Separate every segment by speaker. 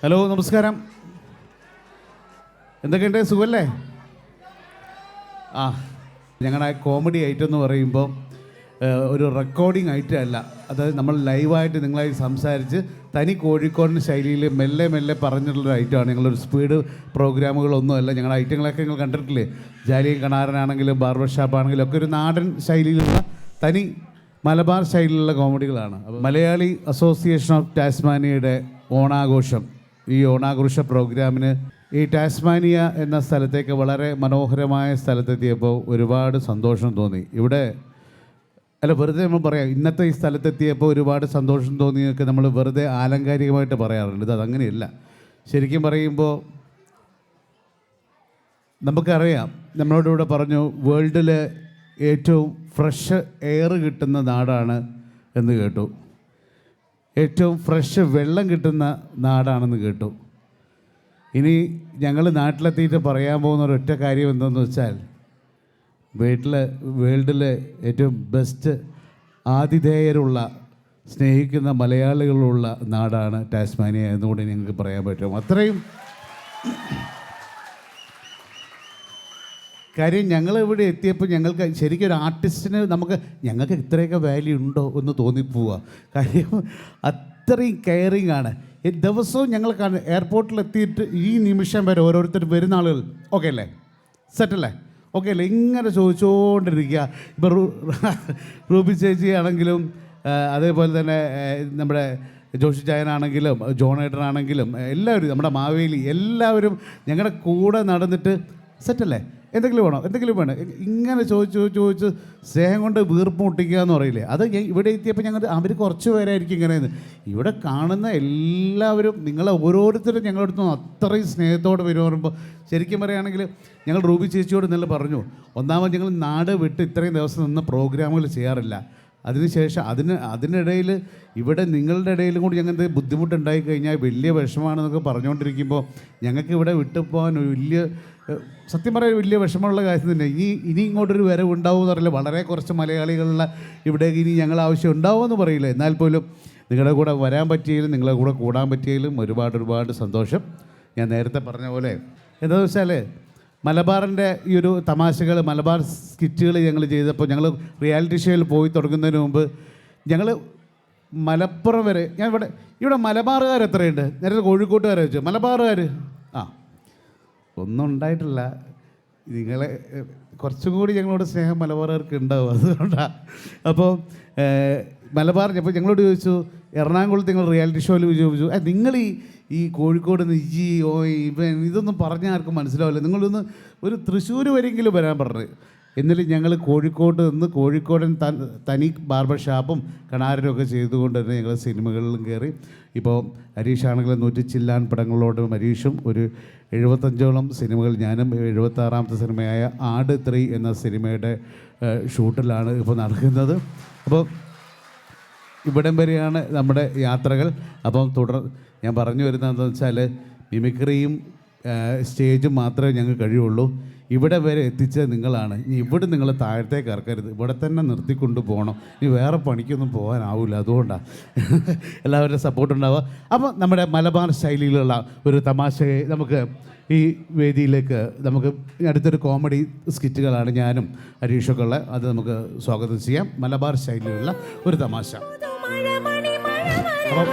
Speaker 1: Hello, നമസ്കാരം. എന്തൊക്കെയുണ്ട്, സുഖമല്ലേ? ഞങ്ങളുടെ കോമഡി ഐറ്റം എന്ന് പറയുമ്പോൾ ഒരു റെക്കോർഡിംഗ് ഐറ്റം അല്ല, അതായത് നമ്മൾ ലൈവായിട്ട് നിങ്ങളായിട്ട് സംസാരിച്ച് തനി കോഴിക്കോടിന് ശൈലിയിൽ മെല്ലെ മെല്ലെ പറഞ്ഞിട്ടുള്ളൊരു ഐറ്റമാണ്. ഞങ്ങളൊരു സ്പീഡ് പ്രോഗ്രാമുകളൊന്നുമല്ല. ഞങ്ങളുടെ ഐറ്റങ്ങളൊക്കെ നിങ്ങൾ കണ്ടിട്ടില്ലേ? ജാലിയൻ കണാരനാണെങ്കിലും ബാർബർ ഷാപ്പാണെങ്കിലും ഒക്കെ ഒരു നാടൻ ശൈലിയിലുള്ള തനി മലബാർ ശൈലിയിലുള്ള കോമഡികളാണ്. മലയാളി അസോസിയേഷൻ ഓഫ് ടാസ്മാനിയയുടെ ഓണാഘോഷം, ഈ ഓണാഘോഷ പ്രോഗ്രാമിന് ഈ ടാസ്മാനിയ എന്ന സ്ഥലത്തേക്ക് വളരെ മനോഹരമായ സ്ഥലത്തെത്തിയപ്പോൾ ഒരുപാട് സന്തോഷം തോന്നി. ഇവിടെ വെറുതെ നമ്മൾ പറയാം, ഇന്നത്തെ ഈ സ്ഥലത്തെത്തിയപ്പോൾ ഒരുപാട് സന്തോഷം തോന്നിയൊക്കെ നമ്മൾ വെറുതെ ആലങ്കാരികമായിട്ട് പറയാറുണ്ട്. ഇത് അതങ്ങനെയല്ല. ശരിക്കും പറയുമ്പോൾ നമുക്കറിയാം, നമ്മളോടിവിടെ പറഞ്ഞു വേൾഡിലെ ഏറ്റവും ഫ്രഷ് എയർ കിട്ടുന്ന നാടാണ് എന്ന് കേട്ടു, ഏറ്റവും ഫ്രഷ് വെള്ളം കിട്ടുന്ന നാടാണെന്ന് കേട്ടു. ഇനി ഞങ്ങൾ നാട്ടിലെത്തിയിട്ട് പറയാൻ പോകുന്ന ഒരൊറ്റ കാര്യം എന്തെന്ന് വെച്ചാൽ, വേൾഡിലെ ഏറ്റവും ബെസ്റ്റ് ആതിഥേയരുള്ള, സ്നേഹിക്കുന്ന മലയാളികളുള്ള നാടാണ് ടാസ്മാനിയ എന്നുകൂടി ഞങ്ങൾക്ക് പറയാൻ പറ്റും. അത്രയും കാര്യം ഞങ്ങളിവിടെ എത്തിയപ്പോൾ ഞങ്ങൾക്ക് ശരിക്കും ഒരു ആർട്ടിസ്റ്റിന് ഞങ്ങൾക്ക് ഇത്രയൊക്കെ വാല്യൂ ഉണ്ടോ എന്ന് തോന്നിപ്പോവുക. കാര്യം അത്രയും കെയറിങ് ആണ്. ദിവസവും ഞങ്ങൾ എയർപോർട്ടിലെത്തിയിട്ട് ഈ നിമിഷം വരെ ഓരോരുത്തർ വരുന്ന ആളുകൾ ഓക്കെ അല്ലേ, സെറ്റല്ലേ, ഓക്കെ അല്ലേ, ഇങ്ങനെ ചോദിച്ചുകൊണ്ടിരിക്കുക. ഇപ്പോൾ റൂബി ചേച്ചി ആണെങ്കിലും അതേപോലെ തന്നെ നമ്മുടെ ജോഷി ചായനാണെങ്കിലും ജോണേട്ടനാണെങ്കിലും എല്ലാവരും, നമ്മുടെ മാവേലി, എല്ലാവരും ഞങ്ങളുടെ കൂടെ നടന്നിട്ട് സെറ്റല്ലേ, എന്തെങ്കിലും വേണം ഇങ്ങനെ ചോദിച്ച് സ്നേഹം കൊണ്ട് വീർപ്പ് മുട്ടിക്കുക എന്ന് പറയില്ലേ, അത് ഇവിടെ എത്തിയപ്പോൾ അവർ കുറച്ച് പേരായിരിക്കും ഇങ്ങനെയെന്ന്. ഇവിടെ കാണുന്ന എല്ലാവരും, നിങ്ങളെ ഓരോരുത്തരും ഞങ്ങളുടെ അടുത്ത് അത്രയും സ്നേഹത്തോടെ വരുമ്പോൾ ശരിക്കും പറയുകയാണെങ്കിൽ ഞങ്ങൾ റൂബി ചേച്ചിയോട് ഇന്നലെ പറഞ്ഞു, ഒന്നാമത് ഞങ്ങൾ നാട് വിട്ട് ഇത്രയും ദിവസം നിന്ന് പ്രോഗ്രാമുകൾ ചെയ്യാറില്ല. അതിനുശേഷം അതിനിടയിൽ ഇവിടെ നിങ്ങളുടെ ഇടയിലും കൂടി ഞങ്ങൾക്ക് ബുദ്ധിമുട്ടുണ്ടായി കഴിഞ്ഞാൽ വലിയ വിഷമമാണെന്നൊക്കെ പറഞ്ഞുകൊണ്ടിരിക്കുമ്പോൾ ഞങ്ങൾക്ക് ഇവിടെ വിട്ടുപോകാൻ സത്യം പറയാൻ വലിയ വിഷമമുള്ള കാര്യം തന്നെ. ഇനി ഇങ്ങോട്ടൊരു വരവ് ഉണ്ടാവുമെന്ന് പറയില്ല. വളരെ കുറച്ച് മലയാളികളുള്ള ഇവിടേക്ക് ഇനി ഞങ്ങൾ ആവശ്യം ഉണ്ടാവുമെന്ന് പറയില്ല. എന്നാൽ പോലും നിങ്ങളുടെ കൂടെ വരാൻ പറ്റിയതിലും നിങ്ങളുടെ കൂടെ കൂടാൻ പറ്റിയതിലും ഒരുപാട് സന്തോഷം. ഞാൻ നേരത്തെ പറഞ്ഞ പോലെ എന്താണെന്ന് വെച്ചാൽ, മലബാറിൻ്റെ ഈ ഒരു തമാശകൾ, മലബാർ സ്കിറ്റുകൾ ഞങ്ങൾ ചെയ്തപ്പോൾ, ഞങ്ങൾ റിയാലിറ്റി ഷോയിൽ പോയി തുടങ്ങുന്നതിന് മുമ്പ് ഞങ്ങൾ മലപ്പുറം വരെ, ഞാൻ ഇവിടെ മലബാറുകാർ എത്രയുണ്ട്? നേരത്തെ കോഴിക്കോട്ടുകാരെ വെച്ചു, മലബാറുകാർ ഒന്നും ഉണ്ടായിട്ടില്ല. നിങ്ങളെ കുറച്ചും കൂടി ഞങ്ങളോട് സ്നേഹം മലബാറുകാർക്ക് ഉണ്ടാവും, അതുകൊണ്ടാണ്. അപ്പോൾ മലബാറിന് അപ്പോൾ ഞങ്ങളോട് ചോദിച്ചു, എറണാകുളത്ത് നിങ്ങൾ റിയാലിറ്റി ഷോയിൽ ചോദിച്ചു, നിങ്ങൾ ഈ കോഴിക്കോട് നിന്ന് ഇതൊന്നും പറഞ്ഞാൽ ആർക്കും മനസ്സിലാവില്ല, നിങ്ങളൊന്ന് ഒരു തൃശ്ശൂർ വരെയെങ്കിലും വരാൻ പറഞ്ഞു. എന്നിട്ട് ഞങ്ങൾ കോഴിക്കോട് നിന്ന് കോഴിക്കോടൻ തനി ബാർബർ ഷാപ്പും കണാരനും ഒക്കെ ചെയ്തുകൊണ്ട് തന്നെ ഞങ്ങൾ സിനിമകളിലും കയറി. ഇപ്പോൾ ഹരീഷാണെങ്കിലും 100 ചില്ലാൻ പടങ്ങളോടും ഹരീഷും ഒരു 75ഓളം സിനിമകൾ, ഞാനും 76ാമത്തെ സിനിമയായ ആട് 3 എന്ന സിനിമയുടെ ഷൂട്ടിലാണ് ഇപ്പോൾ നടക്കുന്നത്. അപ്പോൾ ഇവിടം വരെയാണ് നമ്മുടെ യാത്രകൾ. അപ്പം ഞാൻ പറഞ്ഞു വരുന്നതെന്ന് വെച്ചാൽ, മിമിക്രിയും സ്റ്റേജും മാത്രമേ ഞങ്ങൾക്ക് കഴിയുള്ളൂ. ഇവിടെ വരെ എത്തിച്ചത് നിങ്ങളാണ്. ഇനി ഇവിടെ നിങ്ങൾ താഴത്തേക്ക് ഇറക്കരുത്, ഇവിടെ തന്നെ നിർത്തിക്കൊണ്ട് പോകണം. ഇനി വേറെ പണിക്കൊന്നും പോകാനാവില്ല. അതുകൊണ്ടാണ് എല്ലാവരുടെ സപ്പോർട്ട് ഉണ്ടാവുക. അപ്പോൾ നമ്മുടെ മലബാർ ശൈലിയിലുള്ള ഒരു തമാശയെ നമുക്ക് ഈ വേദിയിലേക്ക് നമുക്ക് അടുത്തൊരു കോമഡി സ്കിറ്റുകളാണ് ഞാനും ഹരീഷൊക്കെ ഉള്ള, അത് നമുക്ക് സ്വാഗതം ചെയ്യാം. മലബാർ ശൈലിയിലുള്ള ഒരു തമാശ. അപ്പം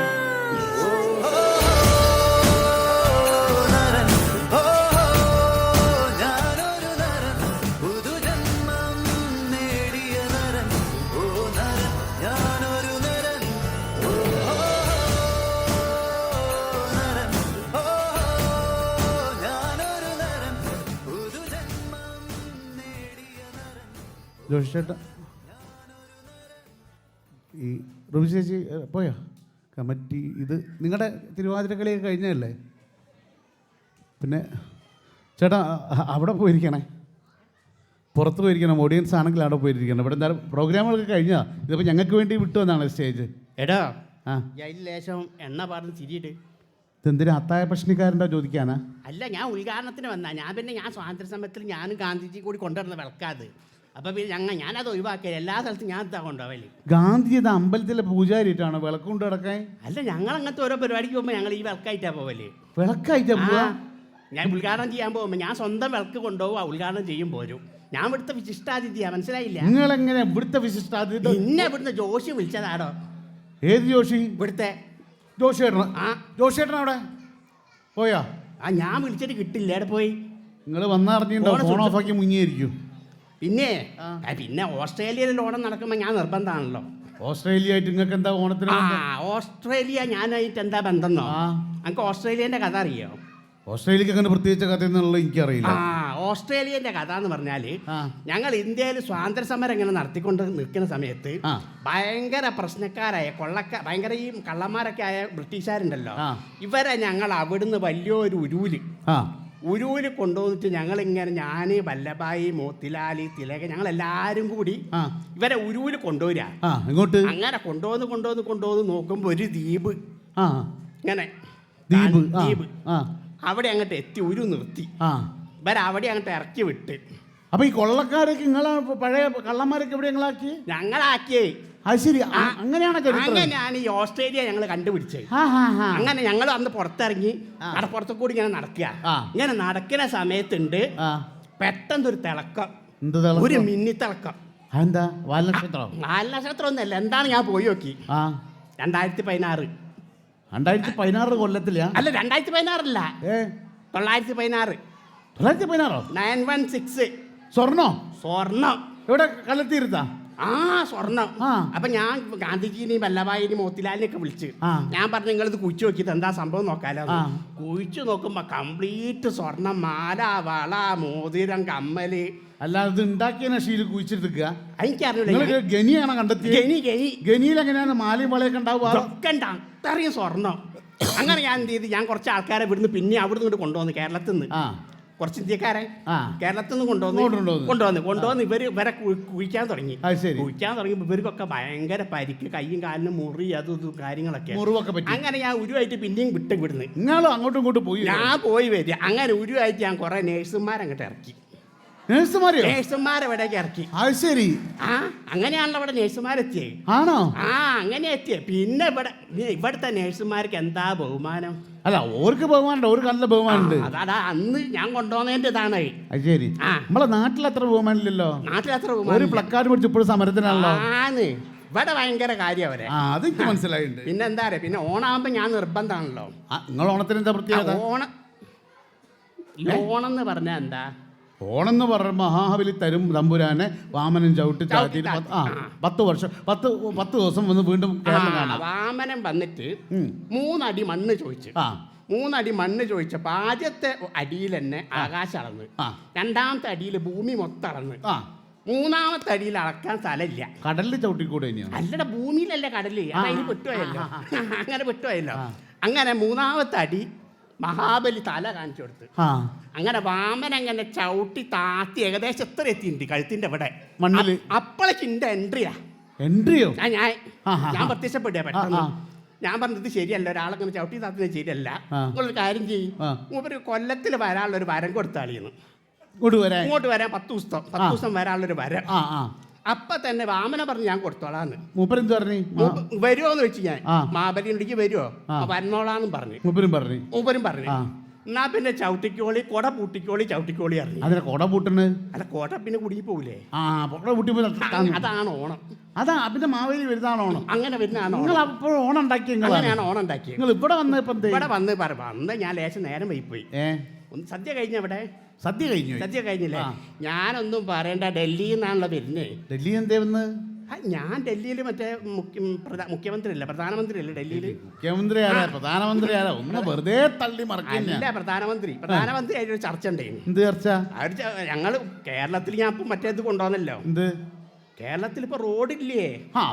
Speaker 1: ജോഷി ചേട്ടാ, ഈ റൂബി ചേച്ചി പോയോ കമ്മിറ്റി? ഇത് നിങ്ങളുടെ തിരുവാതിരക്കളിയൊക്കെ കഴിഞ്ഞതല്ലേ? പിന്നെ ചേട്ടാ അവിടെ പോയിരിക്കണേ, പുറത്ത് പോയിരിക്കണം. ഓഡിയൻസ് ആണെങ്കിൽ അവിടെ പോയിരിക്കണം. ഇവിടെ എന്തായാലും പ്രോഗ്രാമുകളൊക്കെ കഴിഞ്ഞാൽ ഇതിപ്പോൾ ഞങ്ങൾക്ക് വേണ്ടി വിട്ടു വന്നാണ് സ്റ്റേജ്.
Speaker 2: എടാ ലേശം എണ്ണ പറഞ്ഞ് ചിരിയിട്ട്
Speaker 1: ഇതെന്തിനാ അത്തായ പ്രശ്നക്കാരൻ്റെ ചോദിക്കാനാ?
Speaker 2: അല്ല, ഞാൻ ഉദ്ഘാടനത്തിന് വന്നാ. ഞാൻ സ്വാതന്ത്ര്യ സമരത്തിൽ ഞാനും ഗാന്ധിജി കൂടി കൊണ്ടുവരുന്ന വിളക്കാത്. അപ്പൊ പിന്നെ ഞാനത് ഒഴിവാക്കിയത് എല്ലാ സ്ഥലത്തും ഞാൻ ഇതാ കൊണ്ടുപോവല്.
Speaker 1: ഗാന്ധിജിയുടെ അമ്പലത്തിലെ പൂജാരിട്ടാണ് വിളക്കൊണ്ട് കിടക്കാൻ?
Speaker 2: അല്ല, ഞങ്ങൾ അങ്ങനത്തെ ഓരോ പരിപാടിക്ക് പോകുമ്പോൾ ഞങ്ങൾ ഈ വിളക്കായിട്ടാ പോവല്.
Speaker 1: വിളക്കായിട്ടാ പോവാ?
Speaker 2: ഞാൻ ഉദ്ഘാടനം ചെയ്യാൻ പോകുമ്പോൾ ഞാൻ സ്വന്തം വിളക്ക് കൊണ്ടുപോവാ, ഉദ്ഘാടനം ചെയ്യും പോരും. ഞാൻ ഇവിടുത്തെ വിശിഷ്ടാതിഥിയാ, മനസ്സിലായില്ല?
Speaker 1: നിങ്ങൾ എങ്ങനെ ഇവിടുത്തെ വിശിഷ്ടാതിഥി?
Speaker 2: പിന്നെ ഇവിടുന്ന് ജോഷി വിളിച്ചതാടോ.
Speaker 1: ഏത് ജോഷി?
Speaker 2: ഇവിടുത്തെ
Speaker 1: ജോഷിയേട്ടനോ?
Speaker 2: ആ
Speaker 1: ജോഷിയേട്ടൻ അവിടെ പോയാ?
Speaker 2: ഞാൻ വിളിച്ചിട്ട് കിട്ടില്ല. എവിടെ പോയി?
Speaker 1: നിങ്ങൾ വന്നറിഞ്ഞിട്ടുണ്ടോ? ഫോൺ ഓഫാക്കി മുങ്ങിയായിരിക്കും.
Speaker 2: പിന്നെ പിന്നെ ഓസ്ട്രേലിയയിൽ ഓണം നടക്കുമ്പോൾ ഞാൻ നിർബന്ധമാണല്ലോ.
Speaker 1: ഓസ്ട്രേലിയ ആയിട്ട് നിങ്ങൾക്ക് എന്താ ഓണത്തിന്?
Speaker 2: ഓസ്ട്രേലിയ ഞാനായിട്ട് എന്താ ബന്ധമെന്നോ? എനിക്ക് ഓസ്ട്രേലിയൻ്റെ കഥ അറിയോ?
Speaker 1: ഓസ്ട്രേലിയക്ക് അങ്ങനെ പ്രത്യേകിച്ച കഥ എന്നുള്ളത് എനിക്കറിയില്ല.
Speaker 2: ഓസ്ട്രേലിയൻ്റെ കഥ എന്ന് പറഞ്ഞാൽ, ഞങ്ങൾ ഇന്ത്യയിൽ സ്വാതന്ത്ര്യ സമരം ഇങ്ങനെ നടത്തിക്കൊണ്ട് നിൽക്കുന്ന സമയത്ത് ഭയങ്കര പ്രശ്നക്കാരായ ഭയങ്കര ഈ കള്ളന്മാരൊക്കെ ആയ ബ്രിട്ടീഷുകാരുണ്ടല്ലോ, ഇവരെ ഞങ്ങൾ അവിടുന്ന് വലിയൊരു ഉരൂല് കൊണ്ടുവന്നിട്ട് ഞങ്ങളിങ്ങനെ ഞാൻ വല്ലഭായി മോത്തിലാലി തിലകൻ ഞങ്ങളെല്ലാവരും കൂടി ഇവരെ ഉരൂല് കൊണ്ടുവരാ. അങ്ങനെ കൊണ്ടുവന്ന് നോക്കുമ്പോൾ ഒരു ദ്വീപ്, ഇങ്ങനെ ദ്വീപ് അവിടെ അങ്ങോട്ട് എത്തി ഉരു നിർത്തി ഇവരവിടെ അങ്ങോട്ട് ഇറക്കി വിട്ട്.
Speaker 1: അപ്പൊ ഈ കൊള്ളക്കാരൊക്കെ നിങ്ങളെ പഴയ കള്ളന്മാരൊക്കെ എവിടെ
Speaker 2: ഞങ്ങളാക്കിയേ?
Speaker 1: അത് ശരി, അങ്ങനെയാണ്.
Speaker 2: അങ്ങനെയാണ് ഈ ഓസ്ട്രേലിയ ഞങ്ങൾ കണ്ടുപിടിച്ചത്. അങ്ങനെ ഞങ്ങൾ അന്ന് പുറത്തിറങ്ങി കടപ്പുറത്ത് കൂടി ഇങ്ങനെ നടക്കുക. ഇങ്ങനെ നടക്കുന്ന സമയത്തുണ്ട് പെട്ടെന്നൊരു തിളക്കം, ഒരു മിന്നിത്തിളക്കം.
Speaker 1: എന്താ? വാൽനക്ഷത്രം?
Speaker 2: വാൽനക്ഷത്രം ഒന്നല്ല, എന്താണ് ഞാൻ പോയി നോക്കി. 2016
Speaker 1: കൊല്ലത്തിലാ?
Speaker 2: അല്ല, 2016 അല്ല, 916. 916 സ്വർണം.
Speaker 1: എവിടെ? കല്ലെത്തിയിരുത്താ?
Speaker 2: സ്വർണം. അപ്പൊ ഞാൻ ഗാന്ധിജിനെയും വല്ലഭായിനെയും മോത്തിലാലിനെയൊക്കെ വിളിച്ച് ഞാൻ പറഞ്ഞു, നിങ്ങളിത് കുഴിച്ചു നോക്കിയിട്ട് എന്താ സംഭവം നോക്കാലോ. കുഴിച്ചു നോക്കുമ്പോ കംപ്ലീറ്റ് സ്വർണം, മാല, വള, മോതിരം, കമ്മല്.
Speaker 1: അല്ലാതെ ഉണ്ടാക്കിയ ശീലം കുഴിച്ചിട്ട്
Speaker 2: എനിക്കറിയില്ല.
Speaker 1: ഗനിയാണ് കണ്ടെത്തിയത്. ഗനിയിൽ എങ്ങനെയാണ് മാലയും വളയൊക്കെ ഉണ്ടാവുക?
Speaker 2: അത്രയും സ്വർണം. അങ്ങനെ ഞാൻ എന്ത് ചെയ്ത്, ഞാൻ കുറച്ച് ആൾക്കാരെ ഇവിടുന്ന് പിന്നെ അവിടുന്ന് ഇങ്ങോട്ട് കൊണ്ടുവന്നു. കേരളത്തിൽ നിന്ന് കുറച്ച് ഇന്ത്യക്കാരെ കേരളത്തിൽ നിന്ന് കൊണ്ടുവന്ന് ഇവരെ കുഴിക്കാൻ തുടങ്ങി. ഇവർക്കൊക്കെ ഭയങ്കര പരിക്ക്, കയ്യും കാലിനും മുറി, അതും കാര്യങ്ങളൊക്കെ. അങ്ങനെ ഞാൻ ഉരുവായിട്ട് പിന്നെയും വിടുന്നു.
Speaker 1: അങ്ങോട്ടും ഇങ്ങോട്ടും പോയി,
Speaker 2: ഞാൻ പോയി വരിക. അങ്ങനെ ഉരുവായിട്ട് ഞാൻ കുറെ നേഴ്സുമാരങ്ങോട്ട് ഇറക്കി. നേഴ്സുമാരെവിടേക്ക് ഇറക്കി.
Speaker 1: അത് ശരി.
Speaker 2: അങ്ങനെയാണല്ലോ അവിടെ നേഴ്സുമാരെത്തിയേ.
Speaker 1: ആണോ?
Speaker 2: അങ്ങനെ എത്തിയേ. പിന്നെ ഇവിടുത്തെ നേഴ്സുമാർക്ക് എന്താ ബഹുമാനം.
Speaker 1: അല്ല, ഓർക്ക് ബഹുമാനുണ്ട്, ഓർക്ക് നല്ല ബഹുമാനുണ്ട്.
Speaker 2: അതാ അന്ന് ഞാൻ കൊണ്ടുവന്നതിന്റെ ഇതാണ്.
Speaker 1: ശരി. നമ്മളെ നാട്ടിൽ അത്ര ബഹുമാനില്ലല്ലോ.
Speaker 2: നാട്ടിലത്ര
Speaker 1: ഒരു പ്ലക്കാർഡ് പിടിച്ച് ഇപ്പോഴും സമരത്തിനാണല്ലോ.
Speaker 2: ഇവിടെ ഭയങ്കര കാര്യം അവരെ.
Speaker 1: അതെനിക്ക് മനസ്സിലായിട്ടുണ്ട്.
Speaker 2: പിന്നെ എന്താ പറയാ, പിന്നെ ഓണാകുമ്പോ ഞാൻ നിർബന്ധമാണല്ലോ.
Speaker 1: നിങ്ങൾ ഓണത്തിന് എന്താ പ്രത്യേകത?
Speaker 2: ഓണം എന്ന് പറഞ്ഞാ എന്താ?
Speaker 1: ഓണെന്ന് പറഞ്ഞ മഹാബലി തരും തമ്പുരാനെ വാമനൻ ചവിട്ടി ചാറ്റി 10 ദിവസം വന്ന് വീണ്ടും
Speaker 2: വാമനൻ വന്നിട്ട് 3 അടി മണ്ണ് ചോദിച്ചു. 3 അടി മണ്ണ് ചോദിച്ചപ്പോ ആദ്യത്തെ അടിയിൽ തന്നെ ആകാശം അളന്ന്, രണ്ടാമത്തെ അടിയിൽ ഭൂമി മൊത്തം അളന്ന്, മൂന്നാമത്തെ അടിയിൽ അളക്കാൻ സ്ഥലമില്ല.
Speaker 1: കടലിൽ ചവിട്ടിക്കൂടെ?
Speaker 2: അല്ലട, ഭൂമിയിലല്ലേ കടല്. അതിന് പെട്ടുപോയല്ലോ. അങ്ങനെ പെട്ടുപോയല്ലോ. അങ്ങനെ മൂന്നാമത്തെ അടി മഹാബലി തല കാണിച്ചു കൊടുത്ത്. അങ്ങനെ വാമൻ അങ്ങനെ ചവിട്ടി താത്തി ഏകദേശം എത്ര എത്തിയിട്ടുണ്ട് കഴുത്തിന്റെ ഇവിടെ
Speaker 1: മണ്ണില്.
Speaker 2: അപ്പോഴേക്ക് എന്റെ എൻട്രിയോ ഞാൻ പ്രത്യക്ഷപ്പെടുക പെട്ടെന്ന്. ഞാൻ പറഞ്ഞത് ശരിയല്ല, ഒരാളങ്ങനെ ചവിട്ടി താത്തുന്നത് ശരിയല്ല. നിങ്ങളൊരു കാര്യം ചെയ്യും, മൂപ്പര് കൊല്ലത്തിൽ വരാനുള്ള ഒരു വരം കൊടുത്താളിന്ന്. ഇങ്ങോട്ട് വരാൻ 10 ദിവസം വരാനുള്ളൊരു വരം. അപ്പൊ തന്നെ വാമന പറഞ്ഞു ഞാൻ കൊടുത്തോളാന്ന്.
Speaker 1: മൂപ്പരെന്ത് പറഞ്ഞു?
Speaker 2: വരുമോന്ന് വെച്ച് ഞാൻ മഹാബലി ഉണ്ടെങ്കിൽ വരുമോ, വരണോളാന്നും പറഞ്ഞു. മൂപ്പരും പറഞ്ഞു എന്നാ പിന്നെ ചവിട്ടിക്കോളി, കൊട പൂട്ടിക്കോളി, ചവിട്ടിക്കോളി അറിഞ്ഞു.
Speaker 1: അതിനെ കൊട പൂട്ടണ്?
Speaker 2: അല്ല, കോട്ട പിന്നെ കുടുങ്ങി പോകൂലേ. അതാണ് ഓണം.
Speaker 1: അതാ പിന്നെ മാവേലി വരുന്നതാണ് ഓണം.
Speaker 2: അങ്ങനെ വരുന്നതാണ്
Speaker 1: ഓണം ഉണ്ടാക്കി.
Speaker 2: അങ്ങനെയാണ് ഓണം ഉണ്ടാക്കിയത്.
Speaker 1: നിങ്ങൾ ഇവിടെ വന്ന്
Speaker 2: വന്ന് ഞാൻ ലേശം നേരം വൈപ്പോയി. ഒന്ന് സദ്യ കഴിഞ്ഞ ഇവിടെ
Speaker 1: സദ്യ
Speaker 2: കഴിഞ്ഞില്ലേ? ഞാനൊന്നും പറയണ്ട, ഡൽഹിയിൽ നിന്നാണല്ലോ വരുന്നേ.
Speaker 1: ഡൽഹി എന്തേ വന്ന്?
Speaker 2: ഞാൻ ഡൽഹിയിൽ മറ്റേ മുഖ്യമന്ത്രി അല്ല, പ്രധാനമന്ത്രി അല്ലേ ഡൽഹിയിൽ?
Speaker 1: പ്രധാനമന്ത്രി ഒന്ന് വെറുതെ തള്ളി മറക്കില്ല.
Speaker 2: പ്രധാനമന്ത്രി ആയിട്ടൊരു ചർച്ച ഉണ്ടായിരുന്നു.
Speaker 1: എന്ത് ചർച്ച?
Speaker 2: ഞങ്ങൾ കേരളത്തിൽ ഞാൻ ഇപ്പം മറ്റേത് കൊണ്ടുവന്നല്ലോ.
Speaker 1: എന്ത്?
Speaker 2: കേരളത്തിൽ ഇപ്പൊ റോഡില്ലേ?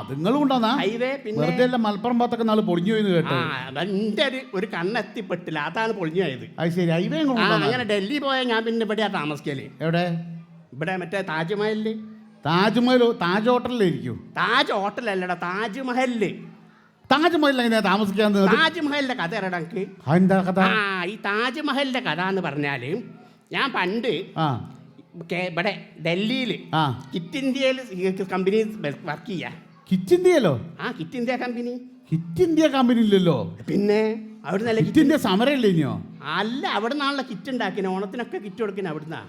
Speaker 1: നിങ്ങൾ കൊണ്ടുവന്നാ
Speaker 2: ഹൈവേ. പിന്നെ
Speaker 1: മലപ്പുറം ഭാഗത്തൊക്കെ നാളെ പൊളിഞ്ഞു പോയി കേട്ടോ.
Speaker 2: എന്റെ ഒരു കണ്ണെത്തിപ്പെട്ടില്ല, അതാണ് പൊളിഞ്ഞു പോയത്.
Speaker 1: ശരി. ഹൈവേ
Speaker 2: അങ്ങനെ ഡൽഹി പോയാൽ ഞാൻ പിന്നെ ഇവിടെയാ താമസിക്കല്.
Speaker 1: എവിടെ?
Speaker 2: ഇവിടെ മറ്റേ താജ്മഹലില്.
Speaker 1: താജ് ഹോട്ടലിലായിരിക്കും.
Speaker 2: താജ് ഹോട്ടലല്ലടാ, താജ്മഹലില്.
Speaker 1: താജ്മഹലിൽ എങ്ങനെയാ താമസിക്കാൻ?
Speaker 2: താജ്മഹലിന്റെ കഥ ഇടക്ക്.
Speaker 1: എന്താ കഥ?
Speaker 2: ഈ താജ്മഹലിന്റെ കഥ എന്ന് പറഞ്ഞാല്, ഞാൻ പണ്ട് ഇവിടെ ഡൽഹിയിൽ
Speaker 1: ആ
Speaker 2: കിറ്റ് ഇന്ത്യയിൽ കമ്പനി വർക്ക് ചെയ്യാ.
Speaker 1: കിറ്റ് ഇന്ത്യയല്ലോ?
Speaker 2: ആ kit India company.
Speaker 1: Kit India company ഇല്ലല്ലോ.
Speaker 2: പിന്നെ അവിടെ നല്ല
Speaker 1: കിറ്റ് ഇന്ത്യ സമരമില്ല ഇനിയോ?
Speaker 2: അല്ല, അവിടെ നിന്നാണല്ലോ കിറ്റ് ഉണ്ടാക്കിനെ. ഓണത്തിനൊക്കെ കിറ്റ് കൊടുക്കുന്നത് അവിടുന്നാ.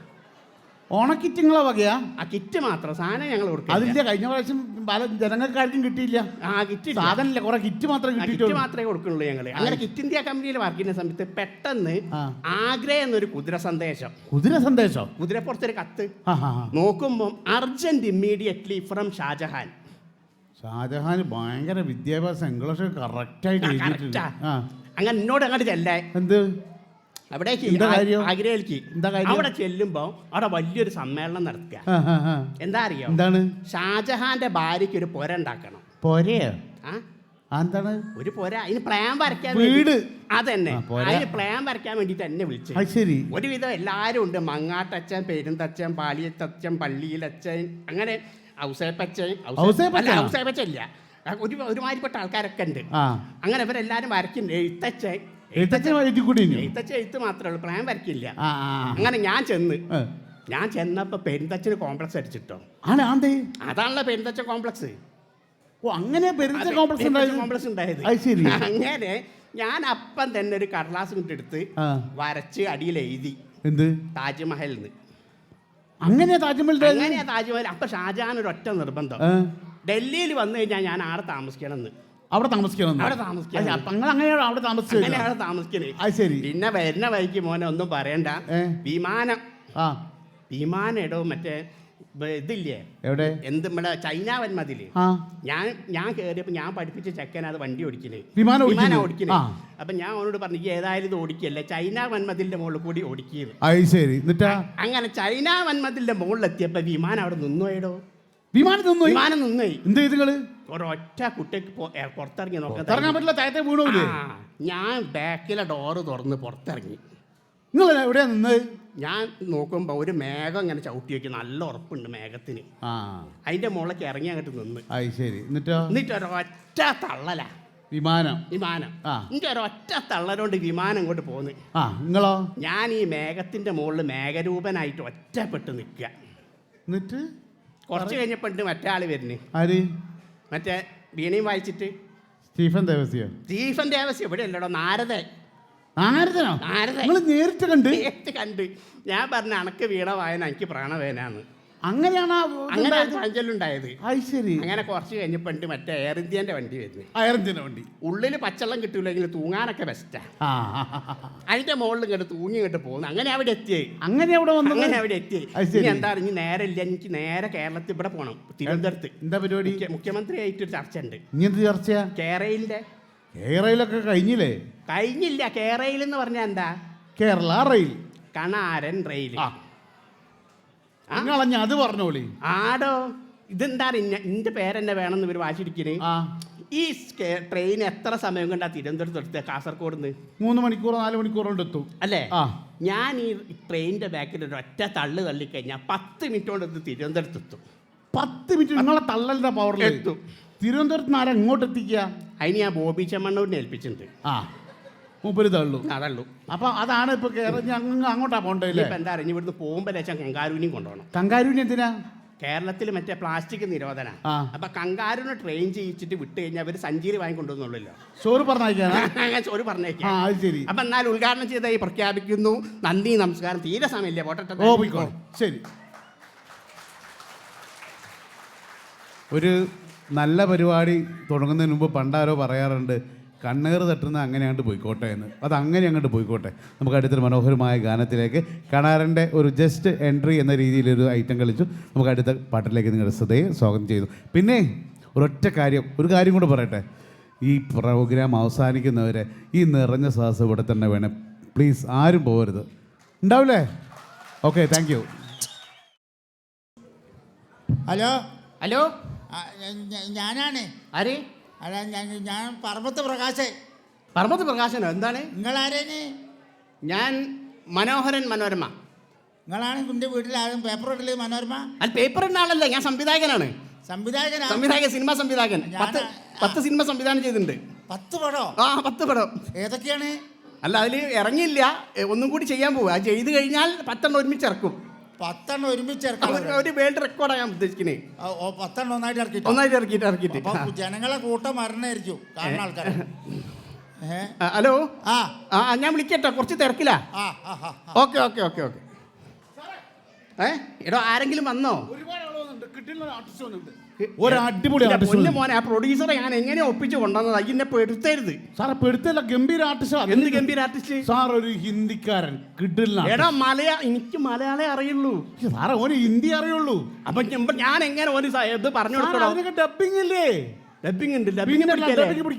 Speaker 1: ഓണക്കിറ്റ് നിങ്ങളെ വകയാ?
Speaker 2: ആ കിറ്റ് മാത്രം, സാധനം ഞങ്ങൾ കൊടുക്കും.
Speaker 1: അതില്ല, കഴിഞ്ഞ പ്രാവശ്യം പല ജനങ്ങൾക്കാർക്കും കിട്ടിയില്ല.
Speaker 2: ആ കിറ്റ്
Speaker 1: സാധനമില്ല, കുറെ കിറ്റ് മാത്രമേ
Speaker 2: കിറ്റ്
Speaker 1: കിട്ടിയിട്ടുള്ളൂ.
Speaker 2: മാത്രമേ കൊടുക്കുള്ളൂ ഞങ്ങൾ. അങ്ങനെ കിറ്റ് ഇന്ത്യ കമ്പനിയിൽ വർക്ക് ചെയ്യുന്ന സമയത്ത് പെട്ടെന്ന് ആഗ്ര എന്നൊരു കുതിര സന്ദേശം.
Speaker 1: കുതിര സന്ദേശം?
Speaker 2: കുതിരപ്പുറത്തൊരു കത്ത്
Speaker 1: ആ ഹാ ഹാ.
Speaker 2: നോക്കുമ്പോൾ urgent immediately from Shahjahan.
Speaker 1: Shahjahan ഭയങ്കര വിദ്യാഭ്യാസം, ഇംഗ്ലീഷ് കറക്റ്റായിട്ട് എഴുതിയിട്ടുണ്ട്. ആ
Speaker 2: അങ്ങനെ എന്നോട് അങ്ങോട്ട് ചെല്ലേ.
Speaker 1: എന്ത്?
Speaker 2: അവിടേക്ക്
Speaker 1: എന്താ കാര്യം?
Speaker 2: ആഗ്രയിലേക്ക്
Speaker 1: എന്താ കാര്യം?
Speaker 2: അവിടെ ചെല്ലുമ്പോൾ അവിടെ വലിയൊരു സമ്മേളനം നടത്തുക. എന്താ അറിയോ?
Speaker 1: എന്താണ്?
Speaker 2: ഷാജഹാന്റെ ഭാര്യയ്ക്ക് ഒരു പുര ഉണ്ടാക്കണം.
Speaker 1: പോരയോ?
Speaker 2: ആ
Speaker 1: എന്താണ്?
Speaker 2: ഒരു പുര, അതിന് പ്ലാൻ വരയ്ക്കാൻ
Speaker 1: വീട്.
Speaker 2: അതന്നെ,
Speaker 1: ആ, പോര.
Speaker 2: അതിന് പ്ലാൻ വരയ്ക്കാൻ വേണ്ടിയിട്ട് എന്നെ വിളിച്ചു.
Speaker 1: അത് ശരി.
Speaker 2: ഒരുവിധം എല്ലാവരും ഉണ്ട്. മങ്ങാട്ടച്ഛൻ, പെരുന്തച്ഛൻ, പാലിയത്തച്ഛൻ, പള്ളിയിലച്ഛൻ, അങ്ങനെ ഔസേപ്പച്ചൻ. ഔസേപ്പച്ചൻ ഇല്ല, ഒരുമാതിരിപ്പെട്ട ആൾക്കാരൊക്കെ ഉണ്ട്. അങ്ങനെ ഇവരെല്ലാരും വരയ്ക്കുന്നുണ്ട്. എഴുത്തച്ഛൻ എഴുത്ത് മാത്രമേ ഉള്ളൂ, പ്ലാൻ വരയ്ക്കില്ല. അങ്ങനെ ഞാൻ ചെന്നപ്പോ പെരുന്തച്ഛന് കോംപ്ലക്സ് അടിച്ചിട്ടോ. അതാണല്ലോ പെരുന്തച്ഛൻ കോംപ്ലക്സ്.
Speaker 1: അങ്ങനെ
Speaker 2: കോംപ്ലക്സ് ഉണ്ടായത്. അങ്ങനെ ഞാൻ അപ്പം തന്നെ ഒരു കടലാസ് കൊണ്ടെടുത്ത് വരച്ച് അടിയിൽ എഴുതി എന്ത് താജ്മഹൽ. അങ്ങനെയാ താജ്മഹൽ. അപ്പൊ ഷാജഹാൻ ഒരു ഒറ്റ നിർബന്ധം, ഡൽഹിയിൽ വന്നു കഴിഞ്ഞാൽ ഞാൻ ആടെ താമസിക്കണം.
Speaker 1: അവിടെ താമസിക്കണം.
Speaker 2: പിന്നെ വരുന്ന വഴിക്ക് മോനെ ഒന്നും പറയണ്ട, വിമാനം ഇടോ മറ്റേ ഇതില്ലേ
Speaker 1: എവിടെ,
Speaker 2: എന്ത് നമ്മുടെ ചൈന വന്മതില്. ഞാൻ കയറിയപ്പോ ഞാൻ പഠിപ്പിച്ച ചെക്കൻ അത് വണ്ടി ഓടിക്കല്,
Speaker 1: വിമാനം
Speaker 2: ഓടിക്കല്. അപ്പൊ ഞാൻ അവനോട് പറഞ്ഞു, ഏതായാലും ഇത് ഓടിക്കല്ലേ, ചൈന വന്മതിലിന്റെ മുകളിൽ കൂടി ഓടിക്കുന്നത്. അങ്ങനെ ചൈന വന്മതിലിന്റെ മുകളിലെത്തിയപ്പോ വിമാനം അവിടെ നിന്നുപോയടോ. വിമാനം നിന്നുപോയി. എന്ത് ചെയ്തു? ഒരൊറ്റ കുട്ടിക്ക് പുറത്തിറങ്ങി നോക്കാൻ പറ്റില്ല. ഞാൻ ബാക്കിലെ ഡോറ് തുറന്ന് പുറത്തിറങ്ങി.
Speaker 1: നിങ്ങൾ എവിടെയാ നിന്നത്?
Speaker 2: ഞാൻ നോക്കുമ്പോ ഒരു മേഘം ഇങ്ങനെ ചവിട്ടി വെക്കും, നല്ല ഉറപ്പുണ്ട് മേഘത്തിന്. അതിന്റെ മുകളിലേക്ക് ഇറങ്ങി അങ്ങോട്ട് നിന്ന്. എന്നിട്ട് ഒരൊറ്റ തള്ളല വിമാനം. എനിക്ക് ഒരൊറ്റ തള്ളലോണ്ട് വിമാനം ഇങ്ങോട്ട് പോന്ന്.
Speaker 1: നിങ്ങളോ?
Speaker 2: ഞാൻ ഈ മേഘത്തിന്റെ മുകളിൽ മേഘരൂപനായിട്ട് ഒറ്റപ്പെട്ട് നിൽക്കുക.
Speaker 1: എന്നിട്ട്
Speaker 2: കുറച്ച് കഴിഞ്ഞപ്പോ മറ്റേ ആള് വരുന്നു. മറ്റേ വീണയും വായിച്ചിട്ട്
Speaker 1: സ്റ്റീഫൻ ദേവസ്യ
Speaker 2: ഇവിടെ അല്ലടോ, നാരദൻ.
Speaker 1: നേരിട്ട്
Speaker 2: കണ്ട്. ഞാൻ പറഞ്ഞ അണക്ക് വീണ വായന എനിക്ക് പ്രാണവേനാന്ന്.
Speaker 1: അങ്ങനെയാണ്
Speaker 2: ഉണ്ടായത്. അങ്ങനെ കുറച്ച് കഴിഞ്ഞപ്പോ മറ്റേ എയർ ഇന്ത്യന്റെ വണ്ടി വരുന്നു. ഉള്ളില് പച്ചവെള്ളം കിട്ടൂലെങ്കിൽ തൂങ്ങാനൊക്കെ ബെസ്റ്റാ. അതിന്റെ മുകളിൽ ഇങ്ങോട്ട് തൂങ്ങി ഇങ്ങോട്ട് പോകുന്നു. അങ്ങനെ അവിടെ എത്തിയേ. അങ്ങനെ അവിടെ എത്തിയേ. എന്താ ഇനി നേരെ ഇല്ല, എനിക്ക് നേരെ കേരളത്തിൽ ഇവിടെ പോകണം, തിരുവനന്തപുരത്ത്.
Speaker 1: എന്താ പരിപാടി?
Speaker 2: മുഖ്യമന്ത്രി ആയിട്ടൊരു ചർച്ച ഉണ്ട്.
Speaker 1: കേരളയിലൊക്കെ കഴിഞ്ഞില്ല.
Speaker 2: കേരളയിൽ എന്ന് പറഞ്ഞാൽ എന്താ?
Speaker 1: Kerala rail,
Speaker 2: Kanaran rail.
Speaker 1: അത് പറഞ്ഞോളി.
Speaker 2: ആടോ, ഇതെന്താ എന്റെ പേരെന്നെ വേണമെന്ന് ഇവർ വാശിരിക്കണേ. ഈ ട്രെയിൻ എത്ര സമയം കൊണ്ടാ തിരുവനന്തപുരത്ത് എടുത്ത് കാസർഗോഡ് നിന്ന്?
Speaker 1: 3 മണിക്കൂർ 4 മണിക്കൂർ കൊണ്ട് എത്തും
Speaker 2: അല്ലേ? ഞാൻ ഈ ട്രെയിനിന്റെ ബാക്കിൽ ഒരു ഒറ്റ തള്ളു തള്ളിക്കഴിഞ്ഞാൽ 10 മിനിറ്റ് കൊണ്ട് എത്തി തിരുവനന്തപുരത്ത് എത്തും. 10 മിനിറ്റ് നിങ്ങളെ തള്ളലിന്റെ പവറിൽ എത്തും. തിരുവനന്തപുരത്ത് ആരാ ഇങ്ങോട്ട് എത്തിക്കുക? അതിന് ഞാൻ ബോബി ചെമ്മണ്ണൂരിനെ ഏൽപ്പിച്ചിട്ടുണ്ട്. മൂപ്പര് തള്ളു. അപ്പൊ അതാണ് ഇപ്പൊ അങ്ങോട്ടാ പോണ്ടല്ലേ. ഇപ്പൊ എന്താ അറിയാം, ഇവിടുന്ന് പോകുമ്പോ ലക്ഷം കങ്കാരൂനിയും കൊണ്ടുപോകണം. കങ്കാരൂനി എന്തിനാ? കേരളത്തിൽ മറ്റേ പ്ലാസ്റ്റിക് നിരോധന. അപ്പൊ കങ്കാരൂനെ ട്രെയിൻ ചെയ്യിച്ചിട്ട് വിട്ട് കഴിഞ്ഞാൽ അവര് സഞ്ചിയിൽ വാങ്ങിക്കൊണ്ടുവന്നുള്ളല്ലോ. ചോറ് പറഞ്ഞേക്കാം. അപ്പൊ എന്നാൽ ഉദ്ഘാടനം ചെയ്തായി പ്രഖ്യാപിക്കുന്നു. നന്ദി, നമസ്കാരം. തീരെ സമയമില്ല, പോട്ടെ.
Speaker 1: ശരി. ഒരു നല്ല പരിപാടി തുടങ്ങുന്നതിന് മുമ്പ് പണ്ടാരോ പറയാറുണ്ട്, കണ്ണേറ് തട്ടുന്ന അങ്ങനെ അങ്ങോട്ട് പോയിക്കോട്ടെ എന്ന്. അത് അങ്ങനെ അങ്ങോട്ട് പോയിക്കോട്ടെ. നമുക്ക് അടുത്തൊരു മനോഹരമായ ഗാനത്തിലേക്ക്, കണാരൻ്റെ ഒരു ജസ്റ്റ് എൻട്രി എന്ന രീതിയിലൊരു ഐറ്റം കളിച്ചു. നമുക്ക് അടുത്ത പാട്ടിലേക്ക് നിങ്ങളുടെ ശ്രദ്ധയെ സ്വാഗതം ചെയ്തു. പിന്നെ ഒരു കാര്യം കൂടെ പറയട്ടെ. ഈ പ്രോഗ്രാം അവസാനിക്കുന്നവരെ ഈ നിറഞ്ഞ ശ്വാസം ഇവിടെ തന്നെ വേണം. പ്ലീസ് ആരും പോകരുത്. ഉണ്ടാവില്ലേ? Okay, thank you.
Speaker 2: ഹലോ,
Speaker 3: ഞാനാണ്.
Speaker 2: ആര്?
Speaker 3: അല്ല, ഞാൻ പറമ്പത്ത്
Speaker 2: പ്രകാശനോ? എന്താണ്?
Speaker 3: നിങ്ങളാരേന്?
Speaker 2: ഞാൻ മനോഹരൻ മനോരമ.
Speaker 3: നിങ്ങളാണ് എൻ്റെ വീട്ടിലാരും പേപ്പർ ഇടല് മനോരമ?
Speaker 2: അല്ല, പേപ്പർ ഇടുന്ന ആളല്ല, ഞാൻ സംവിധായകനാണ്. സിനിമ സംവിധായകൻ. 10 സിനിമ സംവിധാനം ചെയ്തിട്ടുണ്ട്.
Speaker 3: 10 പടം?
Speaker 2: 10 പടം.
Speaker 3: ഏതൊക്കെയാണ്?
Speaker 2: അല്ല, അതിൽ ഇറങ്ങിയില്ല, ഒന്നും കൂടി ചെയ്യാൻ പോവുക. അത് ചെയ്ത് കഴിഞ്ഞാൽ 10 ഒരുമിച്ച് ഇറക്കും.
Speaker 3: 10 ഒരുമിച്ച് ഇറക്കാം.
Speaker 2: ഒരു വേൾഡ് റെക്കോർഡാണ് ഞാൻ ഉദ്ദേശിക്കുന്നത്.
Speaker 3: 10 ഒന്നായിട്ട് ഇറക്കിട്ടോ.
Speaker 2: ഒന്നായിട്ട് ഇറക്കിയിട്ട്
Speaker 3: അപ്പൊ ജനങ്ങളെ കൂട്ടം മരണായിരിക്കും കാണുന്ന ആൾക്കാർ.
Speaker 2: ഹലോ,
Speaker 3: ആ
Speaker 2: ഞാൻ വിളിക്കട്ടോ, കുറച്ച് തിരക്കില്ല.
Speaker 3: ആ
Speaker 2: ഓക്കെ ഓക്കെ ഓക്കെ ഓക്കെ. എടോ ആരെങ്കിലും വന്നോ?
Speaker 1: ഒരു അടിപൊളി
Speaker 2: പൊന്നു മോനെ, ആ പ്രൊഡ്യൂസറെ ഞാൻ എങ്ങനെ ഒപ്പിച്ച് കൊണ്ടുവന്നത്? അതിനെ പെടുത്തരുത്
Speaker 1: സാറെ. പെടുത്തല്ല, ഗംഭീര ആർട്ടിസ്റ്റ്.
Speaker 2: എന്ത് ഗംഭീര ആർട്ടിസ്റ്റ്
Speaker 1: സാർ? ഒരു ഹിന്ദിക്കാരൻ കിട്ടില്ല.
Speaker 2: എടാ എനിക്ക് മലയാളേ അറിയുള്ളൂ
Speaker 1: സാറേ. ഓന് ഹിന്ദി അറിയുള്ളൂ.
Speaker 2: അപ്പൊ ഞാൻ എങ്ങനെ ഓന് ഇത് പറഞ്ഞു കൊടുക്കണോ?
Speaker 1: അതിനൊക്കെ ഡബിങ് ഇല്ലേ?
Speaker 2: ഡബിങ് ഉണ്ട്.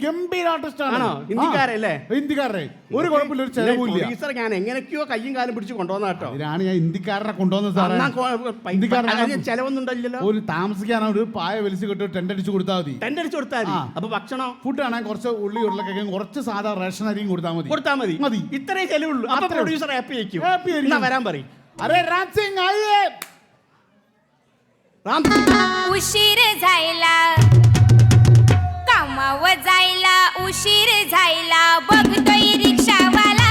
Speaker 1: ഗംഭീര ആർട്ടിസ്റ്റ്
Speaker 2: ആണോ? ഹിന്ദിക്കാരല്ലേ?
Speaker 1: ഹിന്ദിക്കാരൻ. ഒരു കുഴപ്പമില്ല, ഒരു ചെലവില്ല.
Speaker 2: പ്രൊഡ്യൂസർ ഞാൻ എങ്ങനെയൊക്കെയോ കയ്യും കാലും പിടിച്ച് കൊണ്ടുവന്ന കേട്ടോ.
Speaker 1: അതിനാണ് ഞാൻ ഹിന്ദിക്കാരനെ കൊണ്ടുവന്നത് സാറേ.
Speaker 2: ചെലവൊന്നുണ്ടല്ലോ.
Speaker 1: ഒരു താമസിക്കാനോ ഒരു പായ വലിച്ചു കിട്ടും, ടെന്റ് അടിച്ചു കൊടുത്താൽ മതി.
Speaker 2: ടെന്റ് അടിച്ചു കൊടുത്താൽ മതി. അപ്പൊ ഭക്ഷണം
Speaker 1: ഫുഡ് ആണെങ്കിൽ കുറച്ച് ഉള്ളി ഉരുളക്കിഴങ്ങ് കുറച്ച് സാധാ റേഷൻ അരിയും കൊടുത്താൽ മതി.
Speaker 2: മതി. ഇത്രയും ചെലവുള്ളൂ. അപ്പൊ പ്രൊഡ്യൂസർ ഹാപ്പി ആയിരിക്കും. വരാൻ പറയും.
Speaker 1: अरे राम सिंग आइए.
Speaker 2: राम
Speaker 4: उशीर झायला कामाव जायला, उशीर झायला. बघतोय रिक्षावाला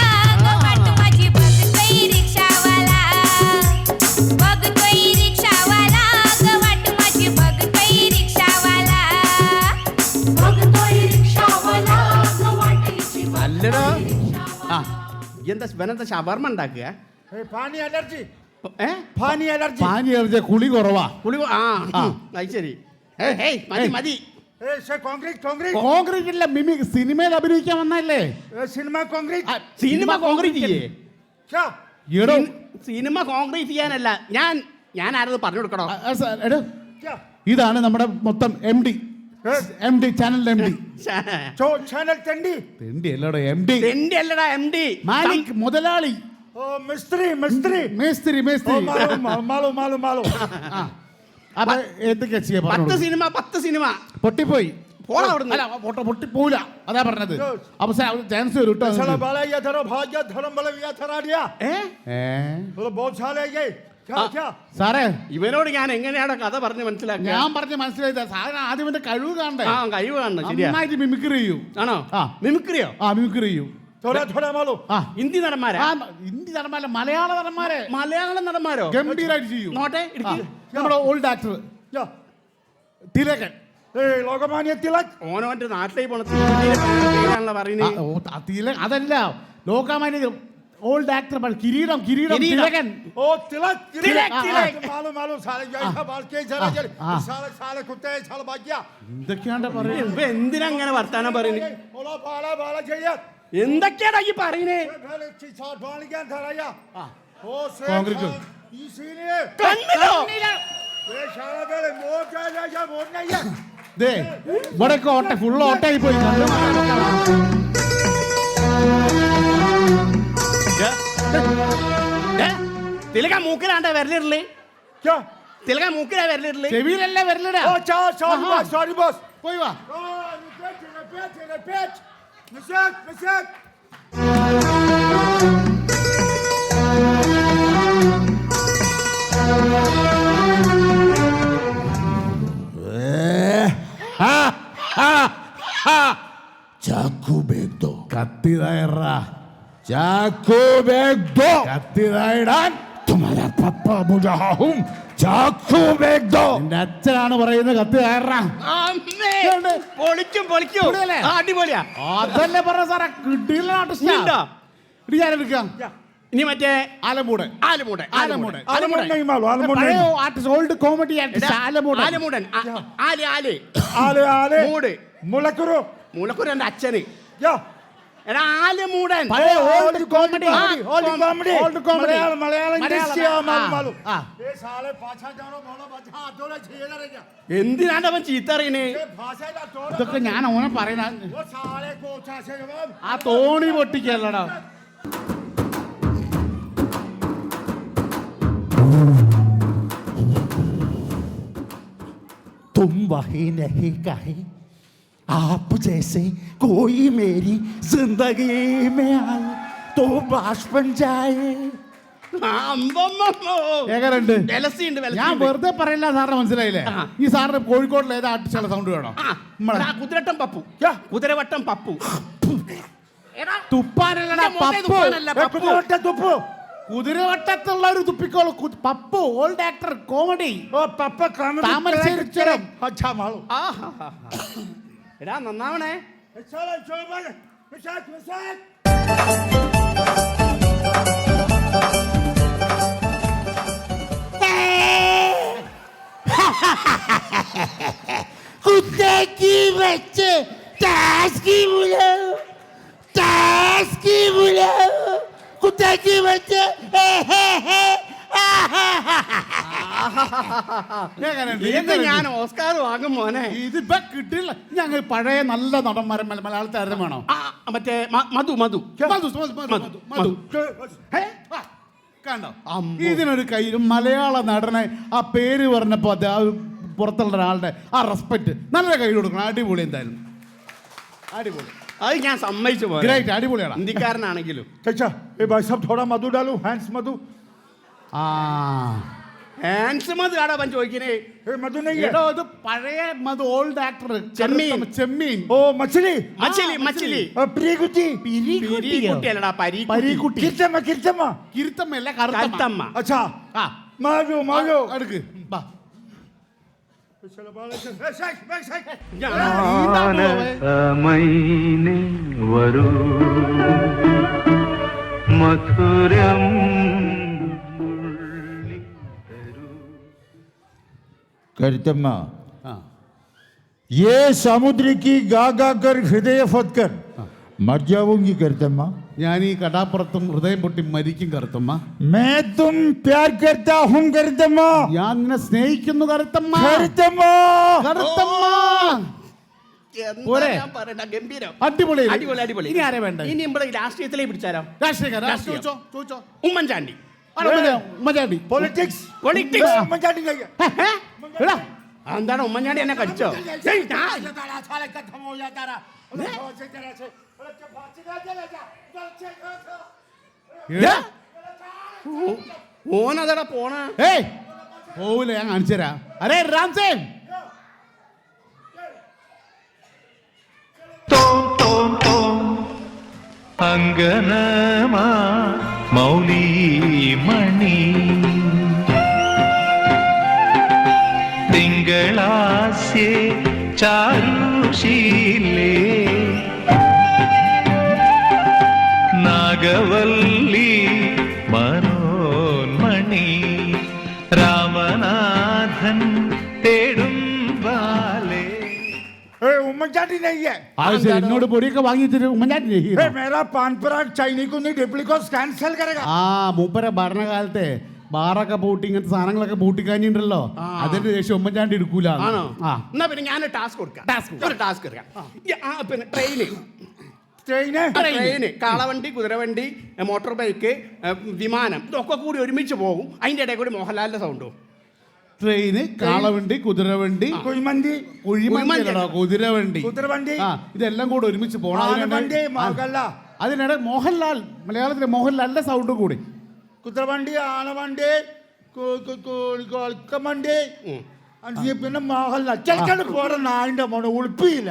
Speaker 4: वाट माझी, बघतोय रिक्षावाला. बघतोय रिक्षावाला वाट माझी, बघतोय रिक्षावाला. बघतोय रिक्षावाला वाटेची.
Speaker 2: അല്ലടോ, എന്താ ഇവനെന്താ ഷവർമ ഉണ്ടാക്കുക?
Speaker 3: പാനി അലർജി.
Speaker 2: പാനി അലർജി.
Speaker 1: പാനി അലർജി കുളി കുറവാ.
Speaker 2: കുളി അത് ശരി. മതി മതി.
Speaker 1: കോൺക്രീറ്റ് ഇല്ല, മിമിക് സിനിമയിൽ അഭിനയിക്കാൻ വന്നല്ലേ?
Speaker 3: Cinema concrete.
Speaker 2: സിനിമ കോൺക്രീറ്റ് ചെയ്യേ?
Speaker 1: എടോ,
Speaker 2: സിനിമ കോൺക്രീറ്റ് ചെയ്യാനല്ല. ഞാൻ ആരത് പറഞ്ഞു കൊടുക്കണോ?
Speaker 1: എടോ, ഇതാണ് നമ്മുടെ മൊത്തം MD ചാനൽ MD.
Speaker 3: ചാനൽ തെണ്ടി.
Speaker 1: തെണ്ടി അല്ലടോ, MD.
Speaker 2: തെണ്ടി അല്ലടാ, MD.
Speaker 1: മാലിക് മുതലാളി. മേസ്ത്രി. അപ്പൊ എന്തൊക്കെയാ ചെയ്യാ?
Speaker 2: 10 സിനിമ
Speaker 1: പൊട്ടിപ്പോയി.
Speaker 2: പോടാ അവിടുന്ന്.
Speaker 1: അല്ല, പൊട്ടിപ്പോല, അതാ പറഞ്ഞത്. അപ്പൊ ചാൻസ് വരും കേട്ടോ. സാറേ,
Speaker 2: ഇവനോട് ഞാൻ എങ്ങനെയാണ് കഥ പറഞ്ഞ് മനസ്സിലാക്കുക?
Speaker 1: ഞാൻ പറഞ്ഞ് മനസ്സിലായത് സാറിന് ആദ്യം എന്റെ കഴിവ് കാണണ്ടേ?
Speaker 2: കഴിവ് കാണണം. ശരിയാ.
Speaker 1: നന്നായിട്ട് മിമിക്രി ചെയ്യൂ.
Speaker 2: ആണോ? മിമിക്രിയോ?
Speaker 1: മിമിക്രി ചെയ്യൂ.
Speaker 2: ഹിന്ദി നടന്മാരാ?
Speaker 1: ഹിന്ദി നടന്മാരെ, മലയാള നടന്മാരെ.
Speaker 2: മലയാള നടന്മാരോ?
Speaker 1: ഗംഭീരായിട്ട് ചെയ്യും.
Speaker 2: നോട്ടെ,
Speaker 1: നമ്മുടെ ഓൾഡ് ആക്ടർ തിലകൻ.
Speaker 3: ലോകമാന്യ തിലക്.
Speaker 2: ഓനോന്റെ നാട്ടിലേക്ക് പോണ പറയുന്നത്.
Speaker 1: അതല്ല, ലോകമാന്യ ഓൾഡ് ആക്ടർ കിരീടം തിലകൻ. എന്തൊക്കെയാണ്ട് പറയുന്നത്?
Speaker 2: എന്തിനാ അങ്ങനെ വർത്താനം പറയുന്നത്? എന്തൊക്കെയാടാ ഈ പറയുന്നേ?
Speaker 1: ഇവിടെയൊക്കെ ഓട്ട ഫുള്ള് ഓട്ടായി പോയി.
Speaker 2: തിലക മൂക്കിലാണ്ട വരലിടല്. തിലക മൂക്കിലാ വരലിടല്.
Speaker 1: ചെവിയിലല്ലേ വരലിടാ.
Speaker 3: Sorry boss.
Speaker 1: പോയി വാ.
Speaker 3: चाकू बेग दो.
Speaker 1: കത്തിതായറാ.
Speaker 3: चाकू बेग दो.
Speaker 1: കത്തിതായിടാൻ
Speaker 3: तुम्हारा पप्पा बुझा हूं. चाकू बेग दो.
Speaker 1: എന്റെ അച്ഛനാണ് പറയുന്നത്. കത്തിതായറാ.
Speaker 2: പൊളിക്കും. അടിപൊളിയാ.
Speaker 1: അതല്ലേ പറഞ്ഞ സാറേ, കിട്ടിയില്ല. ഞാനെടുക്കാം.
Speaker 2: ഇനി മറ്റേ
Speaker 1: ആലമൂടൻ. Old comedy
Speaker 2: Alamoodan. മൂലക്കുരു എന്റെ അച്ഛന്. എടാ ആലമൂടൻ.
Speaker 1: Old comedy.
Speaker 2: എന്തിനാണ് അവൻ ചീത്ത അറിയണേ?
Speaker 1: ഇതൊക്കെ ഞാൻ ഓനെ പറയണ. ആ തോണി പൊട്ടിക്കല്ലടാ.
Speaker 3: तुम वही नहीं कहे, आप जैसे कोई मेरी जिंदगी में आए तो बाश बन जाए.
Speaker 1: എങ്ങനെയുണ്ട്?
Speaker 2: വെലസിയുണ്ട്.
Speaker 1: ഞാൻ വെറുതെ പറയില്ല, സാറിന് മനസ്സിലായില്ലേ? ഈ സാറിന് കോഴിക്കോട്ടിൽ ഏതാ ആർട്ടിസ്റ്റുള്ള സൗണ്ട് വേണോ?
Speaker 2: കുതിരവട്ടം പപ്പു.
Speaker 1: തുപ്പാനല്ലടാ, പപ്പു. കുതിരവട്ടത്തുള്ള ഒരു തുപ്പിക്കോളൂ പപ്പു ഓൾഡ് ആക്ടർ കോമഡി
Speaker 3: ഓ പപ്പ
Speaker 1: താമരശ്ശേരി ചുരം.
Speaker 3: അച്ഛാ മാളു
Speaker 2: എടാ നന്നാവണേ.
Speaker 3: കുത്തേക്ക് വെച്ച് ടാസ്കി കുത്തേക്ക് വെച്ച്
Speaker 2: ഇത് ഞാൻ ഓസ്കാർ വാങ്ങും മോനെ.
Speaker 1: ഇതിപ്പോ കിട്ടില്ല. ഞങ്ങൾ പഴയ നല്ല നടന്മാരെ മലയാളത്തിൽ ആരും വേണോ?
Speaker 2: മറ്റേ മധു മധു
Speaker 1: കണ്ടോ ഇതിനൊരു കൈ മലയാള നടനെ ആ പേര് പറഞ്ഞപ്പോ അത് ആ പുറത്തുള്ള ഒരാളുടെ ആ റെസ്പെക്ട് നല്ല കൈ കൊടുക്കണം. അടിപൊളി എന്തായാലും അടിപൊളി.
Speaker 2: അത് ഞാൻ സമ്മതിച്ചു പോയി.
Speaker 1: ഗ്രേറ്റ് അടിപൊളിയാണ്.
Speaker 2: ഹിന്ദിക്കാരനാണെങ്കിലും
Speaker 3: थोड़ा मधु डालो हैंड्स मधु
Speaker 2: ഹാൻസ് മധു ആടാ പൻ ചോദിക്കണേ.
Speaker 3: मधु नहीं है
Speaker 1: എടോ ഇത് പഴയ മധു ഓൾഡ് ആക്ടർ
Speaker 2: ചെമ്മീൻ.
Speaker 1: ചെമ്മീൻ
Speaker 3: ओ मछली
Speaker 2: മച്ചിലി മച്ചിലി
Speaker 3: प्रीगुटी
Speaker 2: പിരികുട്ടിയല്ലടാ
Speaker 1: പരീക്കുട്ടി.
Speaker 3: किरतम्मा किरतम्मा
Speaker 1: കിരുത്തമ്മല്ല
Speaker 2: കരുത്തമ്മ.
Speaker 1: കറുത്തമ്മ.
Speaker 3: अच्छा
Speaker 1: ആ
Speaker 3: मारो मारो
Speaker 1: അടുക്ക് ബാ.
Speaker 5: മൈനെ വരൂ മധുരം
Speaker 3: करतम्मा
Speaker 1: ആ
Speaker 3: ये समुद्र की गा गा कर हृदय फत कर मर जाऊंगी करतम्मा
Speaker 1: ഞാൻ ഈ കടാപ്പുറത്തും ഹൃദയം പൊട്ടി മരിക്കും കറുത്തമ്മ.
Speaker 3: मैं तुम प्यार करता हूँ करतम्मा
Speaker 1: ഞാൻ നിന്നെ സ്നേഹിക്കുന്നു കറുത്തമ്മ.
Speaker 3: करतम्मा
Speaker 1: കറുത്തമ്മ പോരെ?
Speaker 2: ഗംഭീരം.
Speaker 1: അടിപൊളി
Speaker 2: അടിപൊളി അടിപൊളി.
Speaker 1: ഇനി ആരെ വേണ്ട?
Speaker 2: ഇനി നമ്മളെ രാഷ്ട്രീയത്തിലേക്ക് പിടിച്ചാലോ?
Speaker 1: രാഷ്ട്രീയക്കാരാ?
Speaker 2: രാഷ്ട്രീയം.
Speaker 1: ചോദിച്ചോ.
Speaker 2: ഉമ്മൻചാണ്ടി.
Speaker 1: ഉമ്മൻചാണ്ടി.
Speaker 3: Politics
Speaker 2: politics.
Speaker 3: मचानी गई
Speaker 2: എടാ, എന്താണ് ഉമ്മൻചാണ്ടി എന്നെ കടിച്ചോ? ഏയ്,
Speaker 1: എടാ,
Speaker 2: ഓനതടാ പോണ.
Speaker 1: ഏയ് പോവില്ല, ഞാൻ കാണിച്ചു തരാം. അരേ രാംസേൻ
Speaker 5: അങ്കനമാ മൗലി മണി തിങ്കളാസ്യേ ചാരുശീലേ നാഗവല്ലി മനോന്മണി രാമനാഥൻ തേടും ബാലേ.
Speaker 3: उम्मचाटी नहीं है
Speaker 1: എന്നോട് പൊടിയൊക്കെ വാങ്ങി തരും ഉമ്മൻചാണ്ടി.
Speaker 3: मेरा पान पराग चाइनी को नहीं डिप्लीकोस कैंसिल करेगा
Speaker 1: ആ മൂപ്പര ഭരണകാലത്തെ ബാറൊക്കെ പൂട്ടി ഇങ്ങനത്തെ സാധനങ്ങളൊക്കെ പൂട്ടിക്കഴിഞ്ഞിട്ടുണ്ടല്ലോ. അതിന്റെ ശേഷം ഉമ്മൻചാണ്ടി എടുക്കൂല.
Speaker 2: ആണോ?
Speaker 1: ആ
Speaker 2: എന്നാ പിന്നെ ഞാൻ ടാസ്ക് കൊടുക്കാം. ഒരു ടാസ്ക് എടുക്കാം. പിന്നെ ട്രെയിന്
Speaker 3: ट्रेन है
Speaker 2: ട്രെയിന് കാളവണ്ടി കുതിരവണ്ടി മോട്ടോർ ബൈക്ക് വിമാനം ഇതൊക്കെ കൂടി ഒരുമിച്ച് പോകും. അതിന്റെ ഇടയിൽ കൂടി മോഹൻലാലിന്റെ സൗണ്ടും.
Speaker 1: ട്രെയിന് കാളവണ്ടി കുതിരവണ്ടി
Speaker 3: कुईमंदी
Speaker 1: കുഴിമന്തിയല്ലടോ കുതിരവണ്ടി
Speaker 3: कुतरवंडी
Speaker 1: ആ ഇതെല്ലാം കൂടെ ഒരുമിച്ച് പോകണം.
Speaker 3: आनवंडी मोहल्ला
Speaker 1: അതിനിടെ മോഹൻലാൽ മലയാളത്തിലെ മോഹൻലാലിന്റെ സൗണ്ട് കൂടി.
Speaker 3: കുതിരവണ്ടി ആനവണ്ടി കൊൽക്കമണ്ടി പിന്നെ മോഹൻലാൽ ചെറുക്കണ്ട് പോടെ നായിന്റെ മോനെ ഉളുപ്പിയില്ല.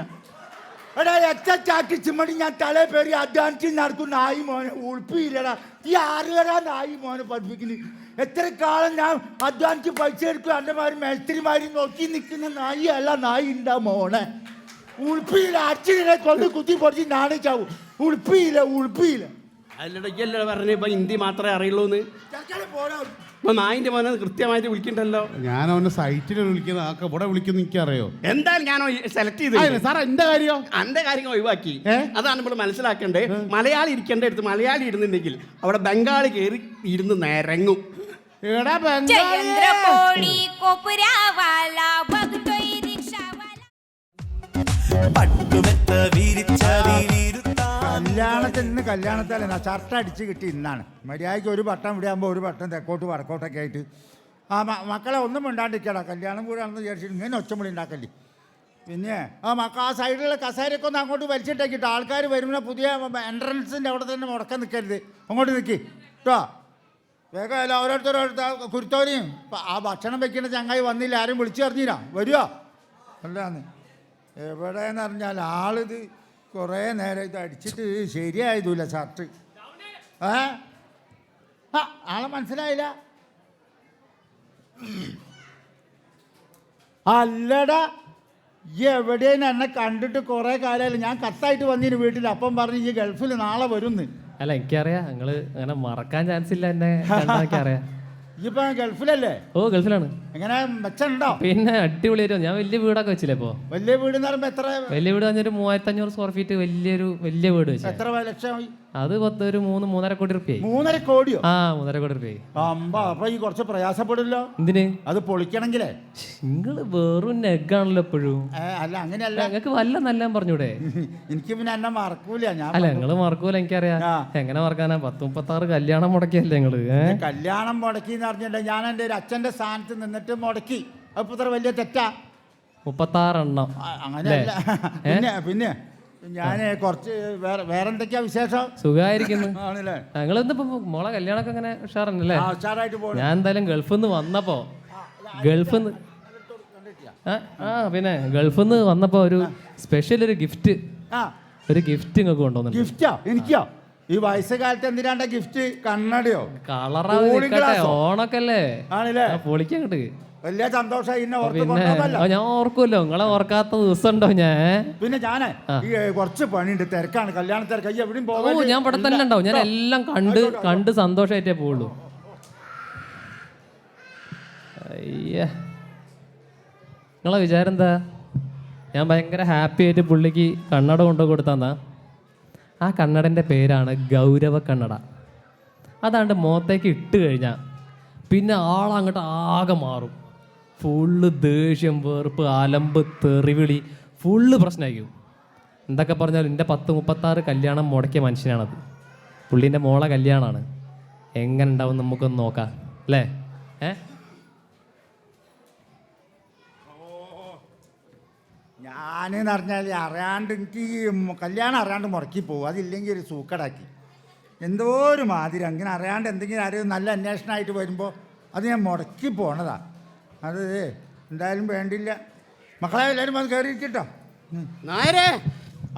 Speaker 3: എടാ എത്ര ചാക്കി ചിമ്മടി ഞാൻ തലേ പേര് അധ്വാനിച്ച് നടക്കും നായി മോനെ ഉളുപ്പിയില്ലടാ. ഈ ആറുകടാ നായി മോനെ പഠിപ്പിക്കുന്നു. എത്ര കാലം ഞാൻ അധ്വാനിച്ച് പൈസ എടുക്കും അന്നമാര് മേസ്ത്രിമാരി നോക്കി നിൽക്കുന്ന നായി അല്ല നായി ഉണ്ടാ മോനെ ഉളുപ്പിയില്ല. അച്ഛനെ കൊണ്ട് കുത്തി പൊടിച്ച് നാണി ചാവും. ഉളുപ്പിയില്ല
Speaker 2: അതിലിടയ്ക്കല്ലേ പറഞ്ഞു ഇപ്പൊ ഹിന്ദി മാത്രമേ അറിയുള്ളൂ.
Speaker 3: ചെറുക്കനെ പോടാ.
Speaker 2: ഇപ്പൊ നായിന്റെ മോനെ കൃത്യമായിട്ട് വിളിക്കണ്ടല്ലോ.
Speaker 1: ഞാൻ അവനെ സൈറ്റിൽ വിളിക്കുന്ന ആക്കെ ഇവിടെ വിളിക്കുന്ന എനിക്കറിയോ.
Speaker 2: എന്തായാലും ഞാൻ സെലക്ട് ചെയ്ത്
Speaker 1: സാർ എന്റെ കാര്യം
Speaker 2: അന്റെ കാര്യങ്ങൾ ഒഴിവാക്കി.
Speaker 1: ഏ?
Speaker 2: അതാണ് നമ്മൾ മനസ്സിലാക്കണ്ടേ. മലയാളി ഇരിക്കേണ്ട അടുത്ത് മലയാളി ഇരുന്നുണ്ടെങ്കിൽ അവിടെ ബംഗാളി കയറി ഇരുന്ന് നിരങ്ങും.
Speaker 1: എടാ
Speaker 4: जयेंद्र पोळी कोपऱ्यावाला बघतोय रिक्षावाला.
Speaker 3: കല്യാണത്തിന് കല്യാണത്തല്ല ഷർട്ട് അടിച്ച് കിട്ടി ഇന്നാണ്. മര്യാദയ്ക്ക് ഒരു ബട്ടൺ ഇവിടെ ആകുമ്പോൾ ഒരു ബട്ടൺ തെക്കോട്ട് വടക്കോട്ടൊക്കെ ആയിട്ട് ആ മക്കളെ ഒന്നും മിണ്ടാണ്ടിരിക്കടാ. കല്യാണം കൂടെ ആണെന്ന് വിചാരിച്ചിട്ട് ഇങ്ങനെ ഒച്ചമുളി ഉണ്ടാക്കല്ലേ. പിന്നെ ആ ആ സൈഡിലുള്ള കസേരയൊക്കെ ഒന്ന് അങ്ങോട്ട് വലിച്ചിട്ടേക്കിട്ടോ. ആൾക്കാർ വരുമ്പോൾ പുതിയ എൻട്രൻസിൻ്റെ അവിടെ തന്നെ മുടക്കം നിൽക്കരുത്. അങ്ങോട്ട് നിൽക്കി കേട്ടോ. വേഗം അല്ല ഓരോരുത്തരോരുത്ത കുരുത്തോനെയും ആ ഭക്ഷണം വെക്കുന്ന ചങ്ങായി വന്നില്ല. ആരും വിളിച്ചു പറഞ്ഞില്ല വരുമോ അല്ലാന്ന്. എവിടെയെന്ന് പറഞ്ഞാൽ ആളിത് കുറേ നേരം ഇത് അടിച്ചിട്ട് ശരിയായതില്ല ഷർട്ട്. ആ ആളെ മനസ്സിലായില്ല. അല്ലടാ ഈ എവിടെയാണ് എന്നെ കണ്ടിട്ട് കുറേ കാലമായില്ല. ഞാൻ കത്തായിട്ട് വന്നിന് വീട്ടിൽ. അപ്പം പറഞ്ഞു ഈ ഗൾഫിൽ നാളെ വരുന്ന്.
Speaker 6: അല്ല എനിക്കറിയാം നിങ്ങള് അങ്ങനെ മറക്കാൻ ചാൻസ് ഇല്ല എന്നെ കണ്ടാ.
Speaker 3: ഇപ്പൊ ഗൾഫിലല്ലേ?
Speaker 6: ഓ ഗൾഫിലാണ്.
Speaker 3: എങ്ങനെ മെച്ചമുണ്ടോ?
Speaker 6: പിന്നെ അടിപൊളിയായിട്ട് ഞാൻ വലിയ വീടൊക്കെ വെച്ചില്ലേ ഇപ്പൊ.
Speaker 3: വലിയ വീട് എന്ന് പറയുമ്പോ എത്ര?
Speaker 6: വലിയ വീട് പറഞ്ഞൊരു 3500 സ്ക്വയർ ഫീറ്റ് വലിയ വീട് വെച്ചു.
Speaker 3: എത്ര ലക്ഷമായി?
Speaker 6: അത് ഒരു 3-3.5 കോടി റുപ്യായി.
Speaker 3: 3.5 കോടിയോ?
Speaker 6: ആ 3.5 കോടി റുപ്യായി.
Speaker 3: അപ്പൊ ഈ കുറച്ച് പ്രയാസപ്പെടില്ലോ.
Speaker 6: എന്തിന്?
Speaker 3: അത് പൊളിക്കണെങ്കിലേ.
Speaker 6: നിങ്ങള് വെറും നെഗാണല്ലോ എപ്പോഴും.
Speaker 3: അല്ല അങ്ങനെയല്ല,
Speaker 6: ഞങ്ങൾക്ക് വല്ല നല്ല പറഞ്ഞൂടെ?
Speaker 3: എനിക്ക് പിന്നെ എന്നെ മറക്കൂല ഞാൻ.
Speaker 6: അല്ല നിങ്ങള് മറക്കൂല എനിക്കറിയാം. എങ്ങനെ മറക്കാനാ? 10-36 കല്യാണം മുടക്കിയല്ലേ നിങ്ങള്?
Speaker 3: കല്യാണം മുടക്കി എന്ന് പറഞ്ഞില്ല, ഞാൻ എൻ്റെ ഒരു അച്ഛൻ്റെ സ്ഥാനത്ത് നിന്നിട്ട് മുടക്കി. അപ്പൊ ഇത്ര വലിയ തെറ്റാ?
Speaker 6: 36 എണ്ണം.
Speaker 3: അങ്ങനെയല്ല. പിന്നെ ഞാൻ കുറച്ച് വേറെ എന്തൊക്കെയാ വിശേഷം?
Speaker 6: സുഖമായിരിക്കുന്നു.
Speaker 3: ആണല്ലേ?
Speaker 6: ഞങ്ങൾ ഇന്നിപ്പോ മോളെ കല്യാണമൊക്കെ അങ്ങനെ ഉഷാറല്ലേ?
Speaker 3: ഉഷാറായിട്ട് പോകും.
Speaker 6: ഞാൻ എന്തായാലും ഗൾഫിൽ നിന്ന് വന്നപ്പോ പിന്നെ ഗൾഫിൽ നിന്ന് വന്നപ്പോ ഒരു സ്പെഷ്യൽ ഒരു ഗിഫ്റ്റ് നിങ്ങൾക്ക് കൊണ്ടുവന്നു.
Speaker 3: ഗിഫ്റ്റാ? എനിക്കോ? ഈ വയസ്സുകാലത്ത് എന്തിനാണ്ട ഗിഫ്റ്റ്? കണ്ണടയോ?
Speaker 6: കളറാ ഓണൊക്കെ അല്ലേ?
Speaker 3: ആണല്ലേ?
Speaker 6: പൊളിക്കങ്ങട്ട്
Speaker 3: വലിയ സന്തോഷമായി.
Speaker 6: പിന്നെ ഞാൻ ഓർക്കുമല്ലോ, നിങ്ങളെ ഓർക്കാത്ത ദിവസം ഉണ്ടോ ഞാൻ?
Speaker 3: പിന്നെ ഞാനേ ഈ കുറച്ച് പണിയുണ്ട്, തിരക്കാണ്, കല്യാണ തിരക്ക്. എവിടെയും
Speaker 6: ഓ ഞാൻ ഇവിടെ തന്നെ ഉണ്ടാവും. ഞാൻ എല്ലാം കണ്ട് സന്തോഷമായിട്ടേ പോവുള്ളൂ. അയ്യ നിങ്ങളെ വിചാരം എന്താ? ഞാൻ ഭയങ്കര ഹാപ്പി ആയിട്ട് പുള്ളിക്ക് കണ്ണട കൊണ്ടു കൊടുത്താന്നാ. ആ കണ്ണടൻ്റെ പേരാണ് ഗൗരവ കണ്ണട. അതാണ്ട് മുഖത്തേക്ക് ഇട്ട് കഴിഞ്ഞാൽ പിന്നെ ആളങ്ങോട്ട് ആകെ മാറും. ഫുള്ള് ദേഷ്യം, വെറുപ്പ്, അലമ്പ്, തെറിവിളി, ഫുള്ള് പ്രശ്നമായിരിക്കും. എന്തൊക്കെ പറഞ്ഞാലും എൻ്റെ 10-36 കല്യാണം മുടക്കിയ മനുഷ്യനാണത്. പുള്ളീൻ്റെ മോളെ കല്യാണമാണ്. എങ്ങനെ ഉണ്ടാവും നമുക്കൊന്ന് നോക്കാം അല്ലേ?
Speaker 3: ഞാനെന്ന് പറഞ്ഞാൽ അറിയാണ്ട് എനിക്ക് കല്യാണം അറിയാണ്ട് മുടക്കി പോകും. അതില്ലെങ്കിൽ ഒരു സൂക്കടാക്കി എന്തോ ഒരു മാതിരി. അങ്ങനെ അറിയാണ്ട് എന്തെങ്കിലും ആരും നല്ല അന്വേഷണമായിട്ട് വരുമ്പോൾ അത് ഞാൻ മുടക്കി പോണതാ. അത് എന്തായാലും വേണ്ടില്ല. മക്കളെ എല്ലാവരും അത് കയറിയിരിക്കട്ടോ.
Speaker 2: നായരെ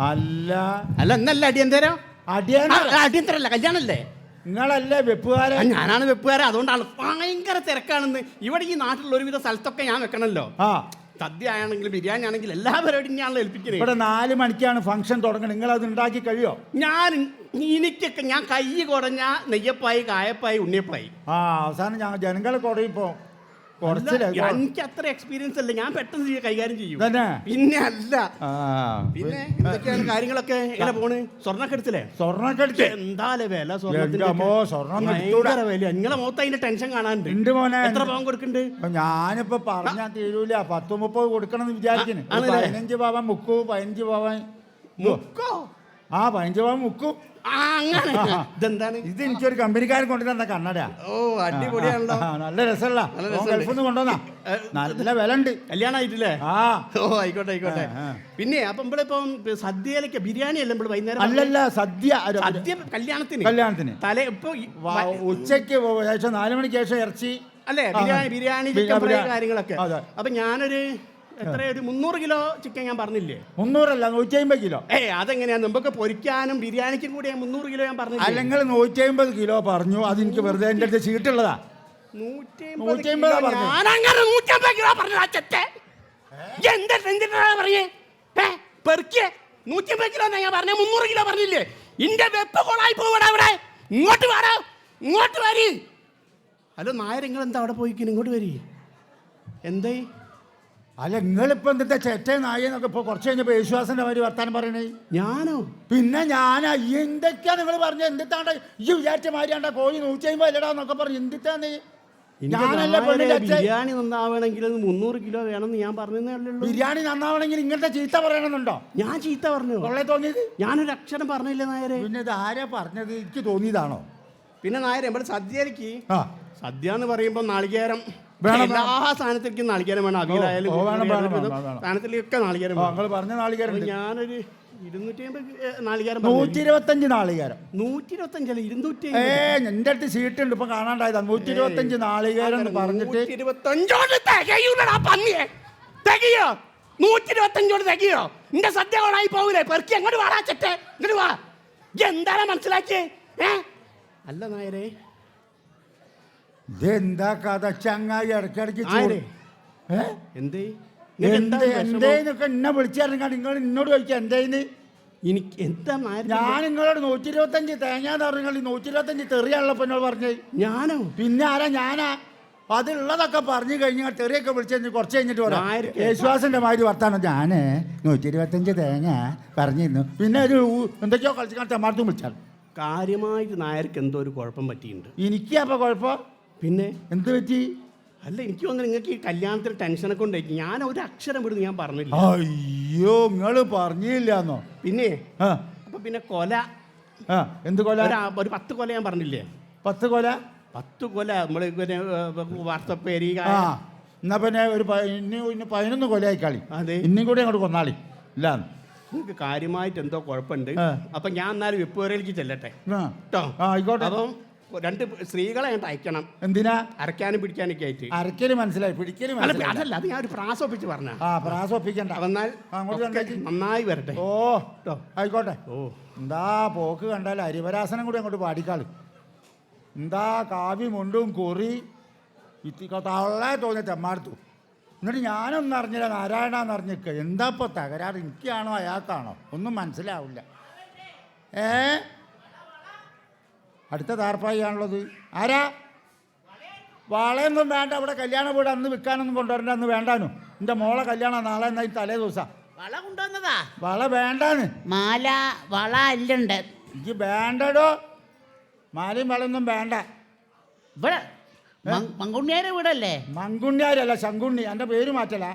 Speaker 3: അല്ല
Speaker 2: അല്ല എന്നല്ല അടിയന്തരം.
Speaker 3: അടിയന്തരല്ല,
Speaker 2: കല്യാണല്ലേ?
Speaker 3: നിങ്ങളല്ലേ വെപ്പുകാരൻ?
Speaker 2: ഞാനാണ് വെപ്പുകാരൻ. അതുകൊണ്ടാണ് ഭയങ്കര തിരക്കാണെന്ന്. ഇവിടെ ഈ നാട്ടിലുള്ള ഒരുവിധ സ്ഥലത്തൊക്കെ ഞാൻ വെക്കണല്ലോ. സദ്യ ആണെങ്കിൽ ബിരിയാണി ആണെങ്കിൽ എല്ലാ പരിപാടിയും ഞാനല്ലോ ഏൽപ്പിക്കുന്നത്.
Speaker 3: ഇവിടെ 4 മണിക്കാണ് ഫംഗ്ഷൻ തുടങ്ങുന്നത്. നിങ്ങൾ അത് ഉണ്ടാക്കി കഴിയോ?
Speaker 2: എനിക്കൊക്കെ ഞാൻ കൈ കുടഞ്ഞ നെയ്യപ്പായി, കായപ്പായി, ഉണ്ണിയപ്പായി.
Speaker 3: അവസാനം ഞാൻ ജനങ്ങളെ കുറയിപ്പോ
Speaker 2: എനിക്ക് അത്ര എക്സ്പീരിയൻസ് അല്ല. ഞാൻ പെട്ടെന്ന് കൈകാര്യം ചെയ്യും. പിന്നെ അല്ല പിന്നെ എന്തൊക്കെയാണ് കാര്യങ്ങളൊക്കെ എങ്ങനെ പോണ്? സ്വർണ്ണക്കെടുത്തില്ലേ?
Speaker 3: സ്വർണ്ണക്കെടുത്ത്
Speaker 2: എന്തായാലും വില സ്വർണ്ണത്തിന്റെ ഭയങ്കര വില. നിങ്ങളെ മുഖത്ത് അതിന്റെ ടെൻഷൻ കാണാനുണ്ട്. എത്ര പവൻ കൊടുക്കുന്നുണ്ട്?
Speaker 3: ഞാനിപ്പോ പറഞ്ഞാൽ തീരൂല. 10-30 കൊടുക്കണം എന്ന് വിചാരിക്കുന്നു. 15 പവൻ മുക്കൂ. 15 പവൻ
Speaker 2: മുക്കോ?
Speaker 3: 15 പവൻ മുക്കും.
Speaker 2: ഇതെന്താണ്?
Speaker 3: ഇത് എനിക്കൊരു കമ്പനിക്കാരൻ കൊണ്ടുതന്ന കണ്ണട.
Speaker 2: ഓ അടിപൊളിയാണല്ലോ.
Speaker 3: നല്ല രസമുള്ള ഗൾഫിൽ നിന്ന് കൊണ്ടുവന്നാ. നല്ല വില ഉണ്ട്.
Speaker 2: കല്യാണം ആയിട്ടില്ലേ? ഓ ആയിക്കോട്ടെ. പിന്നെ അപ്പൊ ഇപ്പം സദ്യയിലേക്ക് ബിരിയാണി അല്ല നമ്മൾ വൈകുന്നേരം?
Speaker 3: അല്ലല്ല, സദ്യ കല്യാണത്തിന്
Speaker 2: തലേ ഇപ്പൊ
Speaker 3: ഉച്ചയ്ക്ക് ശേഷം 4 മണിക്ക് ശേഷം ഇറച്ചി
Speaker 2: അല്ലേ? ബിരിയാണി ചിക്കൻ ഫ്രൈ കാര്യങ്ങളൊക്കെ. അപ്പൊ ഞാനൊരു എത്ര ഒരു 300 കിലോ ചിക്കൻ ഞാൻ പറഞ്ഞില്ലേ?
Speaker 3: 300 അല്ല, 150 കിലോ.
Speaker 2: അതെങ്ങനെയാ? നമുക്ക് പൊരിക്കാനും ബിരിയാണിക്കും കൂടി 300 കിലോ ഞാൻ പറഞ്ഞു.
Speaker 3: അല്ലെങ്കിൽ 150 കിലോ പറഞ്ഞു. അത് എനിക്ക് വെറുതെ എൻ്റെ അടുത്ത് ചീട്ടുള്ളതാ. 150 പറഞ്ഞു.
Speaker 2: പെറുക്കിയ 150 കിലോ ഞാൻ പറഞ്ഞ 300 കിലോ പറഞ്ഞില്ലേ? ഇന്റെ വെപ്പ് കൊളായി പോവടാ. അവിടെ ഇങ്ങോട്ട് വാടാ, ഇങ്ങോട്ട് വരി. ഹലോ നായർ, നിങ്ങൾ എന്താ അവിടെ പോയിക്കുന്നു? ഇങ്ങോട്ട് വരി. എന്തേ?
Speaker 3: അല്ല നിങ്ങളിപ്പോ എന്താ ചേട്ടേ നായെന്നൊക്കെ ഇപ്പൊ കുറച്ച് കഴിഞ്ഞപ്പോ യേശുദാസന്റെ മാതിരി വർത്താനം പറയണേ?
Speaker 2: ഞാനോ?
Speaker 3: പിന്നെ ഞാനാ? എന്തൊക്കെയാ നിങ്ങൾ പറഞ്ഞ? എന്തിട്ടാണ്ട ഈ വിചാരിച്ച മാതിരിയാണ്ട? കോഴി 150 അല്ലടാന്നൊക്കെ പറഞ്ഞു. എന്തിട്ടാന്ന്?
Speaker 2: ബിരിയാണി നന്നാവണമെങ്കിൽ 300 കിലോ വേണമെന്ന് ഞാൻ പറഞ്ഞതേ ഉള്ളൂ.
Speaker 3: ബിരിയാണി നന്നാവണമെങ്കിൽ ഇങ്ങനത്തെ ചീത്ത പറയണമെന്നുണ്ടോ?
Speaker 2: ഞാൻ ചീത്ത പറഞ്ഞു?
Speaker 3: കൊള്ളേ തോന്നിയത്?
Speaker 2: ഞാനൊരു അക്ഷരം പറഞ്ഞില്ലേ നായരെ?
Speaker 3: പിന്നെ ഇത് ആരാ പറഞ്ഞത്? എനിക്ക് തോന്നിയതാണോ?
Speaker 2: പിന്നെ നായരെ നമ്മുടെ സദ്യയിലേക്ക് സദ്യ എന്ന് പറയുമ്പോൾ നാളികേരം എല്ലാ സാധനത്തിലേക്കും നാളികേരം വേണം. അവിയലായാലും സാധനത്തിലേക്കൊക്കെ നാളികേരം വേണം. ഞാനൊരു 250 നാളികേരം.
Speaker 3: 125 നാളികേരം.
Speaker 2: 125 അല്ല, 200.
Speaker 3: എന്റെ അടുത്ത് സീട്ടുണ്ട് ഇപ്പൊ കാണാണ്ടായതാ. 125 നാളികേരം എന്ന് പറഞ്ഞിട്ട്
Speaker 2: 125 തികയോ? 125 തികയോ? എന്റെ സദ്യ കൊളായി പോകൂലേ? പെറുക്കി അങ്ങോട്ട് വാടാ ചെറ്റെ, ഇങ്ങോട്ട് വാ. എന്താണ് മനസ്സിലാക്കിയേ? അല്ല നായരെ,
Speaker 3: ഇതെന്താ കഥ ചങ്ങായി ഇടയ്ക്കിടയ്ക്ക്
Speaker 2: ആരെ? എന്തേ
Speaker 3: എന്തേന്നൊക്കെ എന്നെ വിളിച്ചിറങ്ങാ നിങ്ങൾ എന്നോട് ചോദിക്കാം എന്തേന്ന്.
Speaker 2: എനിക്ക് എന്താ
Speaker 3: ഞാൻ നിങ്ങളോട് 125 തേങ്ങാന്ന് പറഞ്ഞാൽ 125 തെറിയാണല്ലോ എന്നോട് പറഞ്ഞത്.
Speaker 2: ഞാനോ?
Speaker 3: പിന്നെ ആരാ ഞാനാ? അതുള്ളതൊക്കെ പറഞ്ഞു കഴിഞ്ഞാൽ തെറിയൊക്കെ വിളിച്ചു കുറച്ച് കഴിഞ്ഞിട്ട് പറയാം. യേശുദാസിന്റെ മാതിരി വർത്താനം. ഞാൻ 125 തേങ്ങ പറഞ്ഞിരുന്നു. പിന്നെ ഒരു എന്തൊക്കെയോ കളിച്ചു തെമ്മാർത്തും വിളിച്ചാൽ.
Speaker 2: കാര്യമായിട്ട് നായർക്ക് എന്തോ ഒരു കുഴപ്പം പറ്റിയിട്ടുണ്ട്.
Speaker 3: എനിക്ക് അപ്പൊ കുഴപ്പം
Speaker 2: പിന്നെ
Speaker 3: എന്ത് പറ്റി?
Speaker 2: അല്ല എനിക്ക് തോന്നുന്നു നിങ്ങൾക്ക് ഈ കല്യാണത്തിന് ടെൻഷനൊക്കെ ഉണ്ടായിരിക്കും. ഞാൻ ഒരു അക്ഷരം വിടുന്നു ഞാൻ പറഞ്ഞില്ല.
Speaker 3: അയ്യോ നിങ്ങൾ പറഞ്ഞില്ലാന്നോ?
Speaker 2: പിന്നെ
Speaker 3: ആ
Speaker 2: അപ്പൊ പിന്നെ കൊല
Speaker 3: എന്ത് കൊല?
Speaker 2: ഒരു 10 കൊല ഞാൻ പറഞ്ഞില്ലേ?
Speaker 3: 10 കൊല?
Speaker 2: 10 കൊല നമ്മള് പിന്നെ വാട്സപ്പ് പേര്.
Speaker 3: ആ എന്നാ പിന്നെ ഒരു 11 കൊലയായി കളി.
Speaker 2: അതെ,
Speaker 3: ഇന്നും കൂടി അങ്ങോട്ട് കൊന്നാളി. ഇല്ല
Speaker 2: നിങ്ങൾക്ക് കാര്യമായിട്ട് എന്തോ കുഴപ്പമുണ്ട്. അപ്പൊ ഞാൻ എന്നാലും വെപ്പുവരയിലേക്ക് ചെല്ലട്ടെ കേട്ടോ?
Speaker 3: ആയിക്കോട്ടെ.
Speaker 2: അപ്പം 2 സ്ത്രീകളെ ഞാൻ അയക്കണം.
Speaker 3: എന്തിനാ?
Speaker 2: അരക്കാനും പിടിക്കാനൊക്കെ ആയിട്ട്.
Speaker 3: അരക്കല് മനസ്സിലായി, പിടിക്കല് മനസ്സിലായി.
Speaker 2: അതല്ല, അത് ഞാൻ ഒരു പ്രാസം ഒപ്പിച്ച് പറഞ്ഞ.
Speaker 3: പ്രാസം ഒപ്പിക്കണ്ട.
Speaker 2: വന്നാൽ
Speaker 3: അങ്ങോട്ട്
Speaker 2: നന്നായി വരട്ടെ.
Speaker 3: ഓ
Speaker 2: കേട്ടോ?
Speaker 3: ആയിക്കോട്ടെ.
Speaker 2: ഓ
Speaker 3: എന്താ പോക്ക് കണ്ടാൽ ഹരിവരാസനം കൂടി അങ്ങോട്ട് പാടിക്കാളി. എന്താ കാവ്യ മുണ്ടും കുറി തള്ളേ തോന്നിയ തെമ്മാർത്തു. എന്നിട്ട് ഞാനൊന്നും അറിഞ്ഞില്ല, നാരായണന്ന് അറിഞ്ഞിക്ക. എന്താ ഇപ്പോൾ തകരാറ്? എനിക്കാണോ അയാൾക്കാണോ ഒന്നും മനസ്സിലാവില്ല. അടുത്ത താർപ്പായിയാണുള്ളത്. ആരാ? വളയൊന്നും വേണ്ട. അവിടെ കല്യാണ വീട് അന്ന് വിൽക്കാനൊന്നും കൊണ്ടുവരണ്ട. അന്ന് വേണ്ടാനു. എൻ്റെ മോളെ കല്യാണം നാളെ എന്നായി തലേ ദിവസം.
Speaker 7: വള കൊണ്ടുവന്നതാ?
Speaker 3: വള വേണ്ടാന്ന്.
Speaker 7: മാല വള എല്ലുണ്ട്.
Speaker 3: എനിക്ക് വേണ്ടടോ. മാലയും വളയൊന്നും വേണ്ട.
Speaker 7: ഇവിടെ മങ്കുണ്ണിയാരെ വീടല്ലേ?
Speaker 3: മങ്കുണ്ണിയാരല്ല, ശങ്കുണ്ണി. എൻ്റെ പേര് മാറ്റല.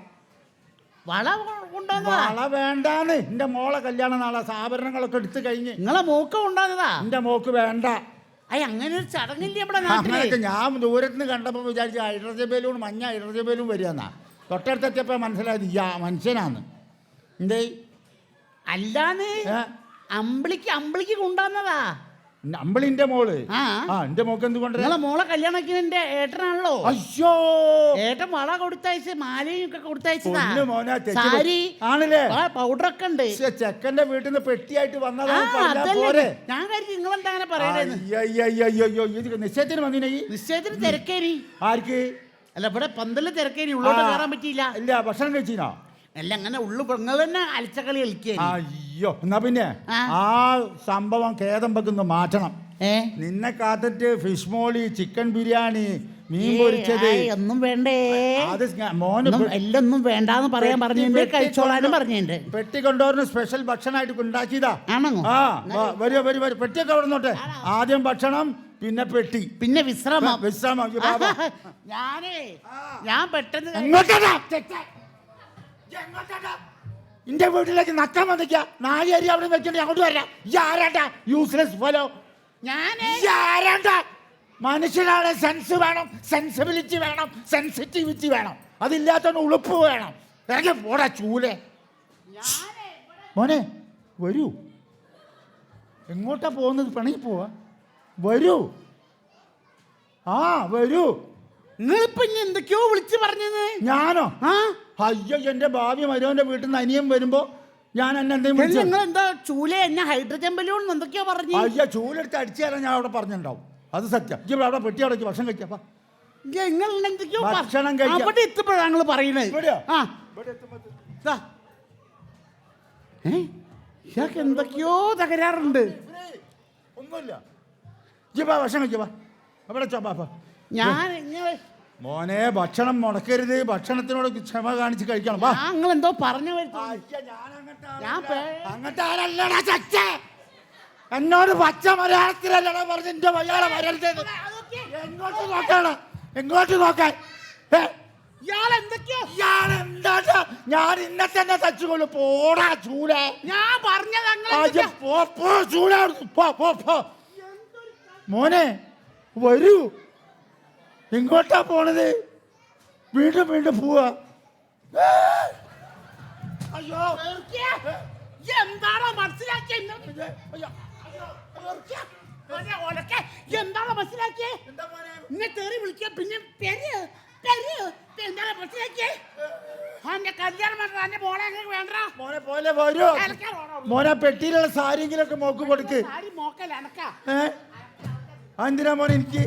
Speaker 7: വള കൊണ്ടുവന്നതാ?
Speaker 3: വള വേണ്ടാന്ന്. എൻ്റെ മോളെ കല്യാണം നാളെ. ആഭരണങ്ങളൊക്കെ എടുത്തു കഴിഞ്ഞ്.
Speaker 7: നിങ്ങളെ മോക്ക് കൊണ്ടുവന്നതാ?
Speaker 3: എൻ്റെ മോക്ക് വേണ്ട.
Speaker 7: അയ്യ, അങ്ങനെ ഒരു ചടങ്ങില്ലേ നമ്മുടെ നാട്ടില്?
Speaker 3: അങ്ങനെയൊക്കെ ഞാൻ ദൂരത്തുനിന്ന് കണ്ടപ്പോൾ വിചാരിച്ചു ഹൈഡ്രജൻ ബലൂൺ, മഞ്ഞ ഹൈഡ്രജൻ ബലൂൺ വരികയെന്നാ. തൊട്ടടുത്തെത്തിയപ്പോൾ മനസ്സിലായത് മനുഷ്യനാന്ന്. എന്തേ?
Speaker 7: അല്ലാന്ന് അമ്പിളിക്ക് കൊണ്ടുവന്നതാ.
Speaker 3: അമ്പിളിന്റെ മോള്.
Speaker 7: ആ
Speaker 3: എന്റെ മോക്ക് എന്തുകൊണ്ട്?
Speaker 7: നിങ്ങളെ മോളെ കല്യാണത്തിന് എന്റെ ഏട്ടനാണല്ലോ.
Speaker 3: അയ്യോ,
Speaker 7: ഏട്ടൻ വള കൊടുത്തയച്ച് മാലയും ഒക്കെ കൊടുത്തയച്ചതാ.
Speaker 3: സാരി ആണല്ലേ?
Speaker 7: പൗഡറൊക്കെ ഉണ്ട്.
Speaker 3: ചെക്കന്റെ വീട്ടിൽ നിന്ന് പെട്ടിയായിട്ട് വന്നതാ.
Speaker 7: ഞാൻ കരുതി നിങ്ങളെന്താ അങ്ങനെ പറയണേ.
Speaker 3: നിശ്ചയത്തിന് വന്നിനെ?
Speaker 7: നിശ്ചയത്തിന് തിരക്കേനി.
Speaker 3: ആർക്ക്?
Speaker 7: അല്ല, ഇവിടെ പന്തല് തിരക്കേനി. ഉള്ളോട്ട് കയറാൻ പറ്റിയില്ല.
Speaker 3: ഇല്ല, ഭക്ഷണം കഴിച്ചിനോ?
Speaker 7: അല്ല, അങ്ങനെ ഉള്ളു നിങ്ങൾ തന്നെ അലച്ചക്കളി കളിക്കേ.
Speaker 3: അയ്യോ, എന്നാ പിന്നെ ആ സംഭവം ഖേദം വെക്കുന്നു മാറ്റണം. നിന്നെ കാത്തിട്ട് ഫിഷ് മോളി, ചിക്കൻ ബിരിയാണി, മീൻ പൊരിച്ചത്
Speaker 7: ഒന്നും വേണ്ടേ?
Speaker 3: അത് മോന്
Speaker 7: എല്ലൊന്നും വേണ്ടാന്ന് പറയാൻ പറഞ്ഞിട്ടുണ്ട്. കഴിച്ചോളാനും പറഞ്ഞിട്ടുണ്ട്.
Speaker 3: പെട്ടി കൊണ്ടുവരുന്ന സ്പെഷ്യൽ ഭക്ഷണമായിട്ട് ഉണ്ടാക്കിയതാ.
Speaker 7: ആണോ?
Speaker 3: വരൂ. പെട്ടിയൊക്കെ അവിടെ നോട്ടെ. ആദ്യം ഭക്ഷണം, പിന്നെ പെട്ടി,
Speaker 7: പിന്നെ വിശ്രമം. ഞാൻ പെട്ടെന്ന്
Speaker 3: എന്റെ വീട്ടിലേക്ക് നക്കാൻ വന്നിക്ക. 4 അരി അവിടെ വെച്ചിട്ട് അങ്ങോട്ട് വരാം. ആരാണ്ടാ യൂസ്ലെസ് ഫലോ? ആരാണ്ടാ? മനുഷ്യനാണ്. സെൻസ് വേണം, സെൻസിബിലിറ്റി വേണം, സെൻസിറ്റിവിറ്റി വേണം. അതില്ലാത്തവന് ഉളുപ്പ് വേണം. ഇറങ്ങി പോടാ ചൂലെ. മോനെ വരൂ. എങ്ങോട്ടാ പോകുന്നത്? പണിക്ക് പോവാ. വരൂ. വരൂ.
Speaker 7: നിങ്ങളിപ്പോ എന്തൊക്കെയോ വിളിച്ചു പറഞ്ഞത്?
Speaker 3: ഞാനോ? അയ്യോ, എന്റെ ഭാവി മരുവന്റെ വീട്ടിൽ നിന്ന് അനിയൻ വരുമ്പോ ഞാൻ എന്നെ എന്തെങ്കിലും
Speaker 7: നിങ്ങൾ എന്താ ചൂല എന്നെ ഹൈഡ്രജൻ ബലൂൺ എന്തൊക്കെയോ പറഞ്ഞു?
Speaker 3: അയ്യോ, ചൂലെടുത്ത് അടിച്ചു തരാൻ ഞാൻ അവിടെ പറഞ്ഞിട്ടുണ്ടാവും. അത് സത്യം. അവിടെ പെട്ടി അവിടെ ഭക്ഷണം കഴിക്കാം. ഭക്ഷണം
Speaker 7: അവിടെ എത്തുമ്പോഴാണ് ഞങ്ങൾ പറയുന്നത്. എന്തൊക്കെയോ തകരാറുണ്ട്.
Speaker 3: ഒന്നുമില്ല. ഭക്ഷണം കഴിക്കാം. അവിടെ ചോപ്പാ.
Speaker 7: ഞാൻ
Speaker 3: മോനെ ഭക്ഷണം മുടക്കരുത്. ഭക്ഷണത്തിനോട് ക്ഷമ കാണിച്ച് കഴിക്കണം.
Speaker 7: നിങ്ങൾ എന്തോ പറഞ്ഞു.
Speaker 3: എന്നോട് പച്ച മലയാളത്തിലല്ലടാ പറഞ്ഞു. എന്റെ വയ്യാളെ വരരുത്. എങ്ങോട്ട് നോക്കാൻ? ഞാൻ ഇന്നെ തന്നെ തച്ചുകൊള്ളു. പോടാ ചൂല.
Speaker 7: ഞാൻ പറഞ്ഞത്
Speaker 3: മോനെ വരൂ. എങ്ങോട്ടാ പോണത്? വീണ്ടും പോവാ.
Speaker 7: അയ്യോ, എന്താണോ മനസ്സിലാക്കിയ? എന്താണ് മനസ്സിലാക്കിയേ? ഇന്നെ തെറി വിളിക്കുക. പിന്നെ എന്താണ് മനസ്സിലാക്കിയേ? കല്യാണം വേണ്ട.
Speaker 3: മോനെ പോലെ വരൂ. മോനെ പെട്ടിയിലുള്ള സാരിയെങ്കിലൊക്കെ മോക്ക് കൊടുക്ക്.
Speaker 7: സാരി മോക്കല്ല.
Speaker 3: എന്തിനാ മോനെ? എനിക്ക്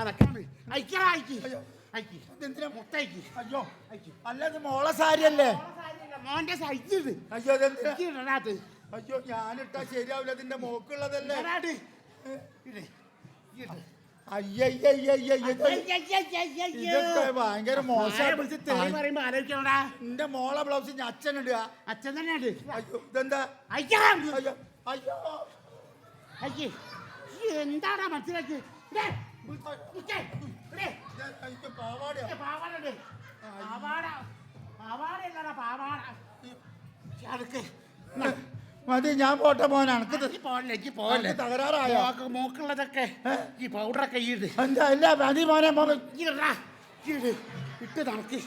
Speaker 7: അതൊക്കെയാണ് അയക്കടാ അയക്കി അയക്കി
Speaker 3: ഇതെന്തിനാ?
Speaker 7: മുത്തയക്കി
Speaker 3: അയ്യോ അല്ല ഇത് മോളെ സാരിയല്ലേ?
Speaker 7: മോന്റെ സൈസ്
Speaker 3: അയ്യോ അതെന്തിനാ?
Speaker 7: ഇടാത്
Speaker 3: അയ്യോ ഞാനിട്ടാ ശരിയാവില്ല, ഇതിന്റെ മോക്കുള്ളതല്ലേ? ഇതൊക്കെ ഭയങ്കര മോശം.
Speaker 7: പറയുമ്പോ ആലോചിക്കണടാ.
Speaker 3: എന്റെ മോളെ ബ്ലൗസ് ഞാൻ അച്ഛൻ ഇടുക.
Speaker 7: അച്ഛൻ തന്നെ ഉണ്ട്.
Speaker 3: അയ്യോ ഇതെന്താ?
Speaker 7: അയക്കടാ.
Speaker 3: അയ്യോ അയ്യോ
Speaker 7: അയ്യേ എന്താടാ മനസ്സിലാക്കി
Speaker 3: എനിക്ക് പാവാടയാ. മതി ഞാൻ പോട്ടെ മോനെ. എനിക്ക് തകരാറായോ?
Speaker 7: മോക്കുള്ളതൊക്കെ ഈ പൗഡറൊക്കെ ഈട്
Speaker 3: എന്താ ഇല്ല മതി മോനെ. മോനെ
Speaker 7: ഇട്ട് നടക്ക്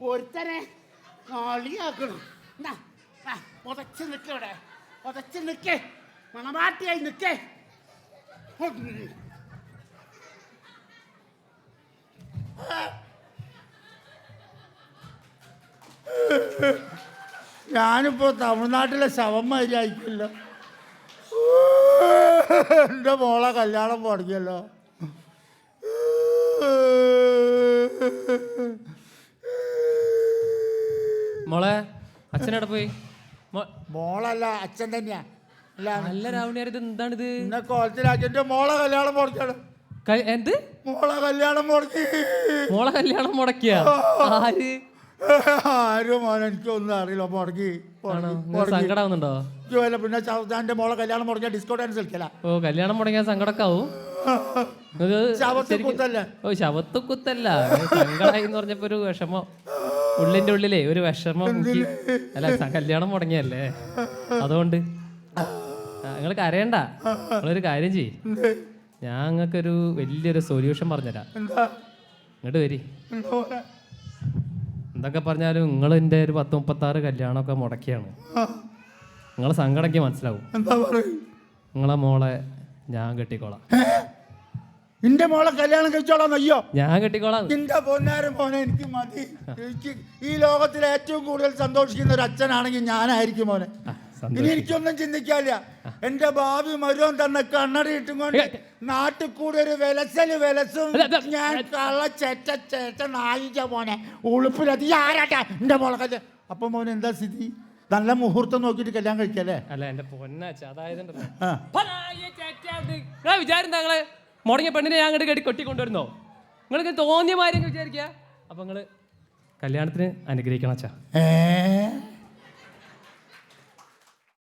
Speaker 7: ഒരുത്തനെ കളിയാക്കണം. പുതച്ച് നിൽക്കവിടെ, പുതച്ച് നിൽക്കേ, മണമാട്ടിയായി നിൽക്കേ.
Speaker 3: ഞാനിപ്പോ തമിഴ്നാട്ടിലെ ശവന്മാരി ആയിക്കല്ലോ. എൻ്റെ മോളെ കല്യാണം മുടങ്ങിയല്ലോ.
Speaker 6: മോളെ അച്ഛനവിടെ പോയി?
Speaker 3: മോളല്ല അച്ഛൻ തന്നെയാ. അല്ല
Speaker 6: നല്ല രാവണിയാർ, ഇത് എന്താണിത്?
Speaker 3: എന്നെ കോലത്തിലാക്കി എൻ്റെ മോളെ കല്യാണം മുടക്കിയാണ്.
Speaker 6: എന്ത്
Speaker 3: മോളെ കല്യാണം മുടക്കി?
Speaker 6: മോളെ കല്യാണം മുടക്കിയ ആര്?
Speaker 3: ആരും മോനെ എനിക്കൊന്നും അറിയില്ല. മുടക്കി
Speaker 6: സങ്കടാവുന്നുണ്ടോ?
Speaker 3: പിന്നെ എൻ്റെ മോളെ കല്യാണം മുടക്കിയ ഡിസ്കോ ഡാൻസ് കളിക്കല.
Speaker 6: ഓ കല്യാണം മുടങ്ങിയ സങ്കടമൊക്കെ ആവും.
Speaker 3: ശവത്തുക്കുത്തല്ലേ?
Speaker 6: ഓ ശവത്തുക്കുത്തല്ല, സങ്കടായി എന്ന് പറഞ്ഞപ്പോ ഒരു വിഷമം ഉള്ളിന്റെ ഉള്ളിലേ ഒരു വിഷമം മുക്കി. അല്ല കല്യാണം മുടങ്ങിയല്ലേ, അതുകൊണ്ട് നിങ്ങൾ കരയണ്ട. നിങ്ങളൊരു കാര്യം ചെയ്യ്, ഞാൻ നിങ്ങൾക്കൊരു വലിയൊരു സൊല്യൂഷൻ പറഞ്ഞുതരാം. ഇങ്ങോട്ട് വരി. എന്തൊക്കെ പറഞ്ഞാലും നിങ്ങൾ എൻ്റെ ഒരു 10-36 കല്യാണമൊക്കെ മുടക്കിയാണ്. നിങ്ങളെ സങ്കടമൊക്കെ മനസ്സിലാവും. നിങ്ങളെ മോളെ ഞാൻ കെട്ടിക്കോളാം.
Speaker 3: എന്റെ മോളെ കല്യാണം കഴിച്ചോളാം. അയ്യോ
Speaker 6: ഞാൻ കെട്ടിക്കോളാം.
Speaker 3: എന്റെ പൊന്നാരം മോനെ എനിക്ക് മതി. എനിക്ക് ഈ ലോകത്തിൽ ഏറ്റവും കൂടുതൽ സന്തോഷിക്കുന്ന ഒരു അച്ഛനാണെങ്കിൽ ഞാനായിരിക്കും മോനെ. ഇനി എനിക്കൊന്നും ചിന്തിക്കാനില്ല. എന്റെ ഭാവി മരുവൻ തന്നെ കണ്ണട ഇട്ടും കൊണ്ട് നാട്ടിൽ കൂടെ ഒരു വിലസും ഞാൻ കള്ള ചേറ്റ നായിക മോനെ ഉളുപ്പിലതി ആരാട്ടാ എന്റെ മോളെ കല്യാണം. അപ്പൊ മോനെ എന്താ സ്ഥിതി? നല്ല മുഹൂർത്തം നോക്കിയിട്ട് കല്യാണം കഴിക്കല്ലേ?
Speaker 6: അല്ല എന്റെ പൊന്നാച്ച, അതായത് വിചാരം നിങ്ങള് മുടങ്ങിയ പെണ്ണിനെ ഞാൻ അങ്ങോട്ട് കെട്ടി കൊട്ടിക്കൊണ്ടുവരുന്നോ? നിങ്ങൾക്ക് തോന്നിയ മാതിരി വിചാരിക്കുക. അപ്പൊ നിങ്ങള് കല്യാണത്തിന് അനുഗ്രഹിക്കണം അച്ഛാ.